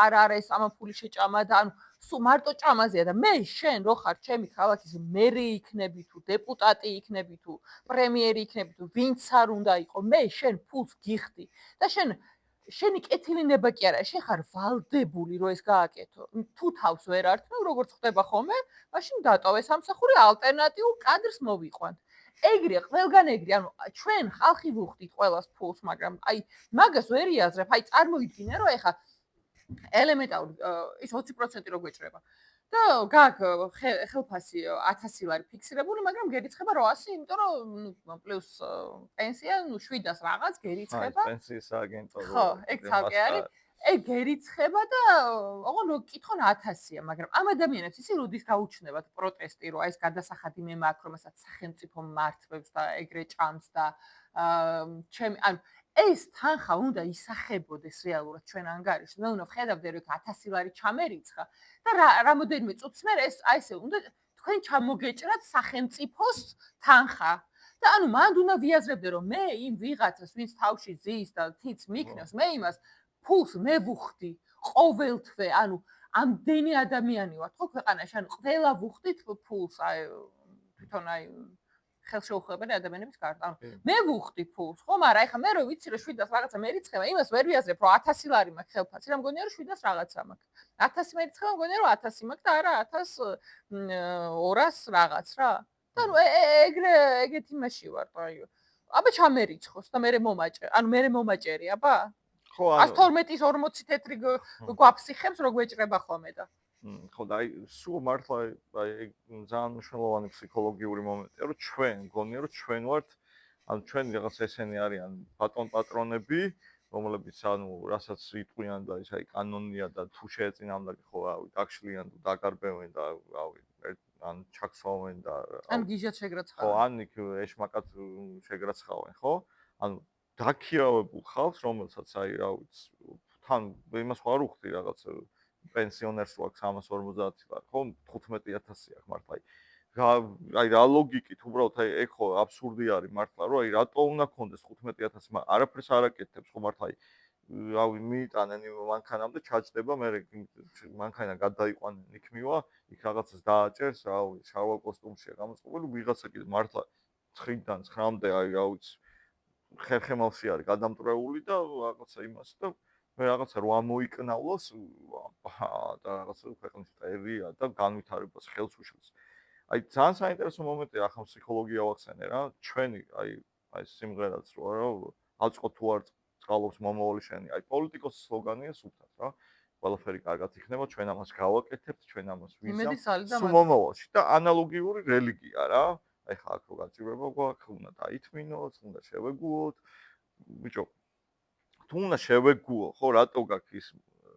არ არის ამა ფული შეჭამა და ანუ სულ მარტო ჭამაზეა და მე შენ რო ხარ ჩემი ქალაქის მერი იქნები თუ დეპუტატი იქნები თუ პრემიერი იქნები თუ ვინც არ უნდა იყო მე შენ ფულს გიხდი და შენი კეთილინება კი არა შენ ხარ ვალდებული რომ ეს გააკეთო თუ თავს ვერ ართმევ როგორც ხდება ხოლმე მაშინ დატოვე სამსახური ალტერნატიულ კადრს მოვიყვან ეგრე ყველგან ეგრე ანუ ჩვენ ხალხი ვუხდით ყველას ფულს მაგრამ აი მაგას ვერ იაზრებ აი წარმოიდგინე რომ ეხა ელემენტარული ის 20% რო გვეჭრება და გაკ ხელფასი 1000 ლარი ფიქსირებული მაგრამ გერიცხება 800 იმიტომ რომ პლუს პენსია 700 რაღაც გერიცხება პენსიის აგენტო ხო ეგ თალკე არის ეგ გერიცხება და ოღონდ რო კითხონ 1000-ია მაგრამ ამ ადამიანებს ისი როდის გაუჩნდებათ პროტესტი რომ აი ეს გადასახადი მე მაქვს რომ ასაც სახელმწიფო მართვებს და ეგრე ჭამს და ჩემი ანუ ეს თანხა უნდა ისახებოდეს რეალურად ჩვენ ანგარიშში. მე უნდა ვხედავდე რომ 1000 ლარი ჩამერიცხა და რამოდენიმე წუთს მერე ეს აი ესე უნდა თქვენ ჩამოგეჭრათ სახელმწიფოს თანხა. და ანუ მანდ უნდა ვიაზრებდე რომ მე იმ ვიღაცას ვინც თავში ზის და თიც მიქნევს მე იმას ფულს მე ვუხდი ყოველთვე ანუ ამდენი ადამიანი ვართ ხო ქვეყანაში ანუ ყველა ვუხდით ფულს აი თვითონ აი ხელშეუხებელი ადამიანების გარდა. ანუ მე ვუხდი ფულს, ხო, მაგრამ ეხლა მე რო ვიცი რომ 700 რაღაცა მერიცხება, იმას ვერ ვიაზრებ, რომ 1000 ლარი მაქვს ხელფასი, რა მგონია რომ 700 რაღაცა მაქვს. 1000 მერიცხება, მგონია რომ 1000 მაქვს და არა 1200 რაღაც რა. და ნუ ეგეთ იმაში ვარ, აი. აბა ჩამერიცხოს და მე მომაჭერ. ანუ მე მომაჭერი, აბა? ხო, ანუ 112-ის 40 თეთრი გვაფსიხებს რო გვეჭრება ხოლმე და ხო და აი სულ მართლა აი ძალიან მნიშვნელოვანი ფსიქოლოგიური მომენტია რომ ჩვენ გონია რომ ჩვენ ვართ ანუ ჩვენ რაღაც ესენი არიან ბატონ პატრონები რომლებიც ანუ რასაც იტყვიან და ის აი კანონია და თუ შეეწინამდაგე ხო რავი დაგშლიან თუ დაგარბევენ და რავი ან ჩაქსვავენ და ან გიჟად შეგრაცხავენ ხო ან იქ ეშმაკად შეგრაცხავენ ხო ანუ დაქირავებულ ხალხს რომელსაც აი რავი თან იმას ხარ უხდი რაღაც პენსიონერს ვაქვს 350 ლარი, ხო? 15000 აქვს მართლა. აი რა ლოგიკით უბრალოდ აი ეგ ხო აბსურდი არის მართლა, რომ აი რატო უნდა კონდეს 15000, მაგრამ არაფერს არ აკეთებს ხო მართლა აი რავი მიიტანენ მანქანამდე ჩაჭდება, მე მანქანა გადაიყვანენ იქ მივა, იქ რაღაცას დააჭერს, რავი, შარვა კოსტუმშია გამოწყობილი, ვიღაცა კიდე მართლა 9-დან 9-მდე აი რა ვიცი ხერხემალში არის გადამტრეული და რაღაცა იმას და მე რაღაცა რო ამოიკნავლოს და რაღაცა ქვეყნის წერია და განვითარებას ხელს უშლის. აი ძალიან საინტერესო მომენტია ახლა ფსიქოლოგია ვახსენე რა. ჩვენი აი სიმღერაც რო არა აწყო თუ არ წყალობს მომავალი შენი. აი პოლიტიკოს სლოგანია სულთან რა. ყველაფერი კარგად იქნება, ჩვენ ამას გავაკეთებთ, ჩვენ ამას ვიზამთ. სულ მომავალში და ანალოგიური რელიგია რა. აი ხა აქ რო გაჭირება გვაქვს, უნდა დაითმინოთ, უნდა შევეგუოთ. ბიჭო თუ უნდა შევეგუო, ხო, რატო გაქვს ის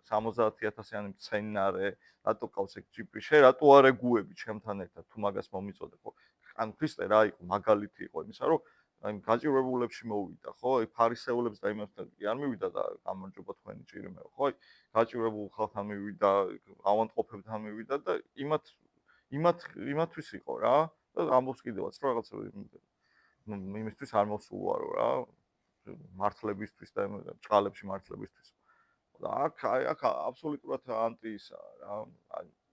70000-იანი მცენარე, რატო ყავს ეგ ჯიპი? შე რატო არ ეგუები ჩემთან ერთად თუ მაგას მომიწოდე, ხო? ან ქრისტე რა იყო, მაგალითი იყო იმისა, რომ აი გაჭირებულებში მოვიდა, ხო? აი ფარისეულებს და იმასთან კი არ მივიდა და გამარჯობა თქვენი ჭირიმეო, ხო? გაჭირებულ ხალხთან მივიდა, ავანტყოფებთან მივიდა და იმათთვის იყო რა. და ამბობს კიდევაც რომ რაღაცა იმისთვის არ მოსულვარო რა. მართლებისთვის და ჭყალებში მართლებისთვის. და აქ აბსოლუტურად ანტი ისაა რა.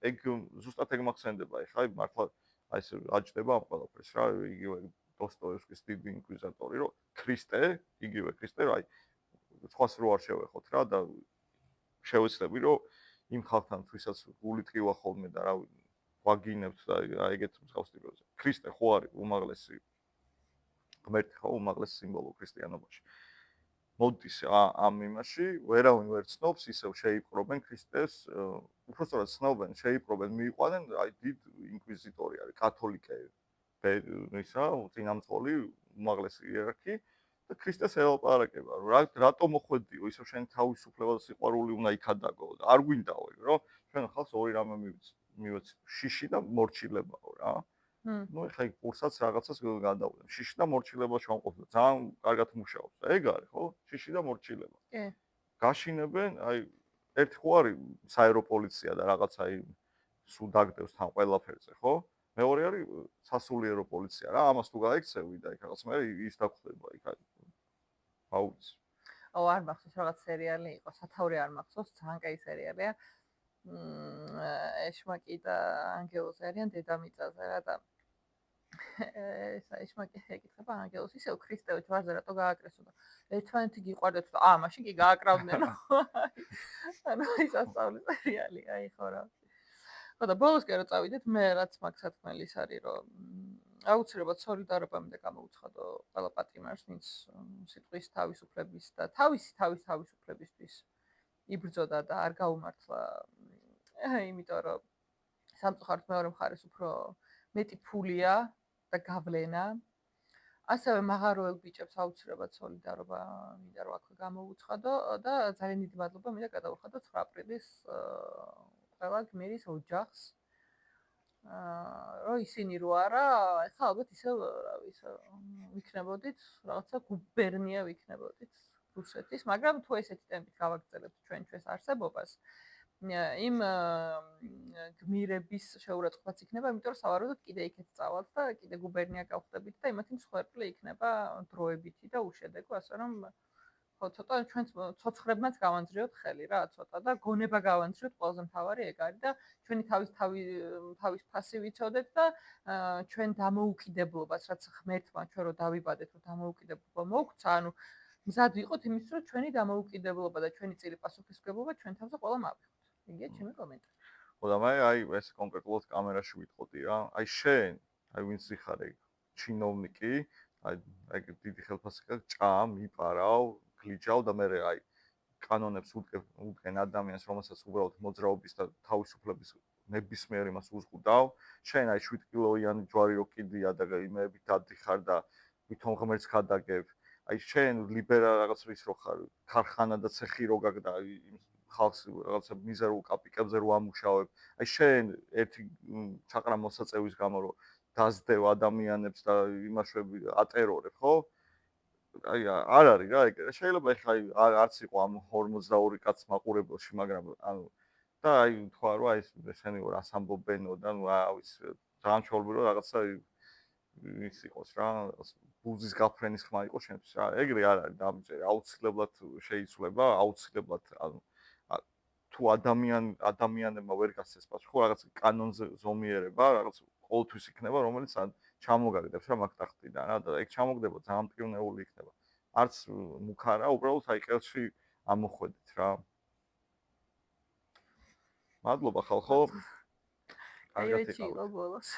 ეგ ზუსტად ეგ მახსენდება ეხლა მართლა აი ეს აჭდება ამ ყველაფერს რა. იგივე დოსტოევსკის დიდი ინკვიზიტორი რომ ქრისტე, იგივე ქრისტე რა აი სხვას რო არ შევეხოთ რა და შევეცდები რომ იმ ხალხთან თვისაც გული ტყივა ხოლმე და რა ვაგინებთ და ეგეთ მსგავს ტიპებზე. ქრისტე ხო არის უმაღლესი ღმერთი ხო უმაღლესი სიმბოლო ქრისტიანობაში. მოდის ამ იმაში, ვერავინ ვერ ცნობს, ისევ შეიპყრობენ ქრისტეს, უბრალოდ ცნობენ, შეიპყრობენ, მიიყვანენ, აი დიდ ინკვიზიტორი არის, კათოლიკე ისა, წინამძღოლი, უმაღლესი იერარქი და ქრისტეს ელაპარაკება, რომ რატო მოხვედიო, ისევ შენ თავისუფლება და სიყვარული უნდა იქადაგო და არ გვინდაო ეგ, რომ ჩვენ ხალხს ორი რამე მივეცი, შიში და მორჩილებაო რა. ნუ ეხლა იქ კურსაც რაღაცას გადავდებ. შიში და მორჩილება შევამყოფდა. ძალიან კარგად მუშაობს. ეგ არის, ხო? შიში და მორჩილება. კი. გაშინებენ, აი ერთი ხო არის საერო პოლიცია და რაღაც აი სულ დაგდევს თან ყველაფერზე, ხო? მეორე არის სასულიერო პოლიცია რა. ამას თუ გაიქცევი და იქ რაღაც მე ის დაგხვდება იქ აი. აუც. არ მახსოვს რაღაც სერიალი იყო, სათავე არ მახსოვს, ძალიან კაი სერიალია. ეშმაკი და ანგელოზი არიან დედამიწაზე რა და ესა ეშმაკი ეკითხება ანგელოზს ისევ ქრისტეო ჯვარზე რატო გააკრესო და ერთმანეთი გიყვარდეთ და მაშინ კი გააკრავდნენ. ანუ ის ასწავლის სერიალი, აი ხო რა. ხო და ბოლოსკენ რო წავიდეთ, მე რაც მაგ სათქმელი ის არის რომ აუცილებლად სოლიდარობა მინდა გამოუცხადო ყველა პატრიმარს, ვინც სიტყვის თავისუფლების და თავისუფლებისთვის იბრძოდა და არ გაუმართლა. იმიტომ რომ სამწუხაროდ მეორე მხარეს უფრო მეტი ფულია და გავლენა. ასევე მაღაროელ ბიჭებს აუცილებლად სოლიდარობა მინდა რომ აქვე გამოუცხადო და ძალიან დიდი მადლობა მინდა გადავუხადო 9 აპრილის ყველა გმირის ოჯახს. რომ ისინი რო არა, ეხლა ალბათ ისევ ისე ვიქნებოდით, რაღაცა გუბერნია ვიქნებოდით რუსეთის, მაგრამ თუ ესეთი ტემპით გავაგრძელებთ ჩვენს არსებობას, იმ გმირების შეურაცხყოფაც იქნება, იმიტომ რომ სავარაუდოდ კიდე იქეთ წავალთ და კიდე გუბერნია გავხდებით და იმათი მსხვერპლი იქნება დროებითი და უშედეგო, ასე რომ ხო ცოტა ჩვენს ცოცხლებმაც გავანძრიოთ ხელი რა, ცოტა და გონება გავანძრიოთ, ყველაზე მთავარი ეგ არის და ჩვენი თავის ფასი ვიცოდეთ და ჩვენ დამოუკიდებლობას, რაც ღმერთმა ჩვენ რო დავიბადეთ, რომ დამოუკიდებლობა მოგვცა, ანუ მზად ვიყოთ იმისთვის, რომ ჩვენი დამოუკიდებლობა და ჩვენი წილი პასუხისმგებლობა ჩვენ თავზე ყველა მავიღოთ. იგივე ჩემი კომენტარი. ხო და მე აი ეს კონკრეტულად კამერაში ვიტყოდი რა. აი შენ, აი ვინც იხარ ეგ ჩინოვნიკი, აი დიდი ხელფასი ჭამ, იპარავ, გლიჯავ და მე აი კანონებს უდგენ ადამიანს, რომელსაც უბრალოდ მოძრაობის და თავისუფლების ნებისმიერ იმას უზღუდავ. შენ აი 7 კილოიანი ჯვარი რო კიდია და იმეებით დადიხარ და ვითომ ღმერთს ხადაგებ. აი შენ ლიბერალ რაღაც ის რო ხარ, ქარხანა და ცეხი რო გაგდა ხალხს რაღაცა მიზერულ კაპიკებზე რო ამუშავებ. აი შენ ერთი ჩაყრა მოსაწევის გამო რო დაზდევ ადამიანებს და იმაშვები ატერორებ, ხო? აი არ არის რა ეგ. შეიძლება ეხლა არც იყო ამ 42 კაცს მაყურებელში, მაგრამ ანუ და აი თქვა რომ აი ესენი ვარ ასამბობენო და ნუ ავის ძალიან ჩაოლბირო რაღაცა ის იყოს რა, ბუზის გაფრენის ხმა იყო შენთვის რა. ეგრე არ არის დამჭერი. აუცილებლად შეიცვლება, აუცილებლად ანუ თუ ადამიანებმა ვერ გასცეს ხო რაღაც კანონზე ზომიერება, რაღაც ყოველთვის იქნება, რომელიც ჩამოგაგდებს რა მაგ ტახტიდან რა და ეგ ჩამოგდება ძალიან მტკივნეული იქნება. არც მუქარა, უბრალოდ აი ყელში ამოხვედით რა. მადლობა ხალხო. აი ეჩი იყო ბოლოს.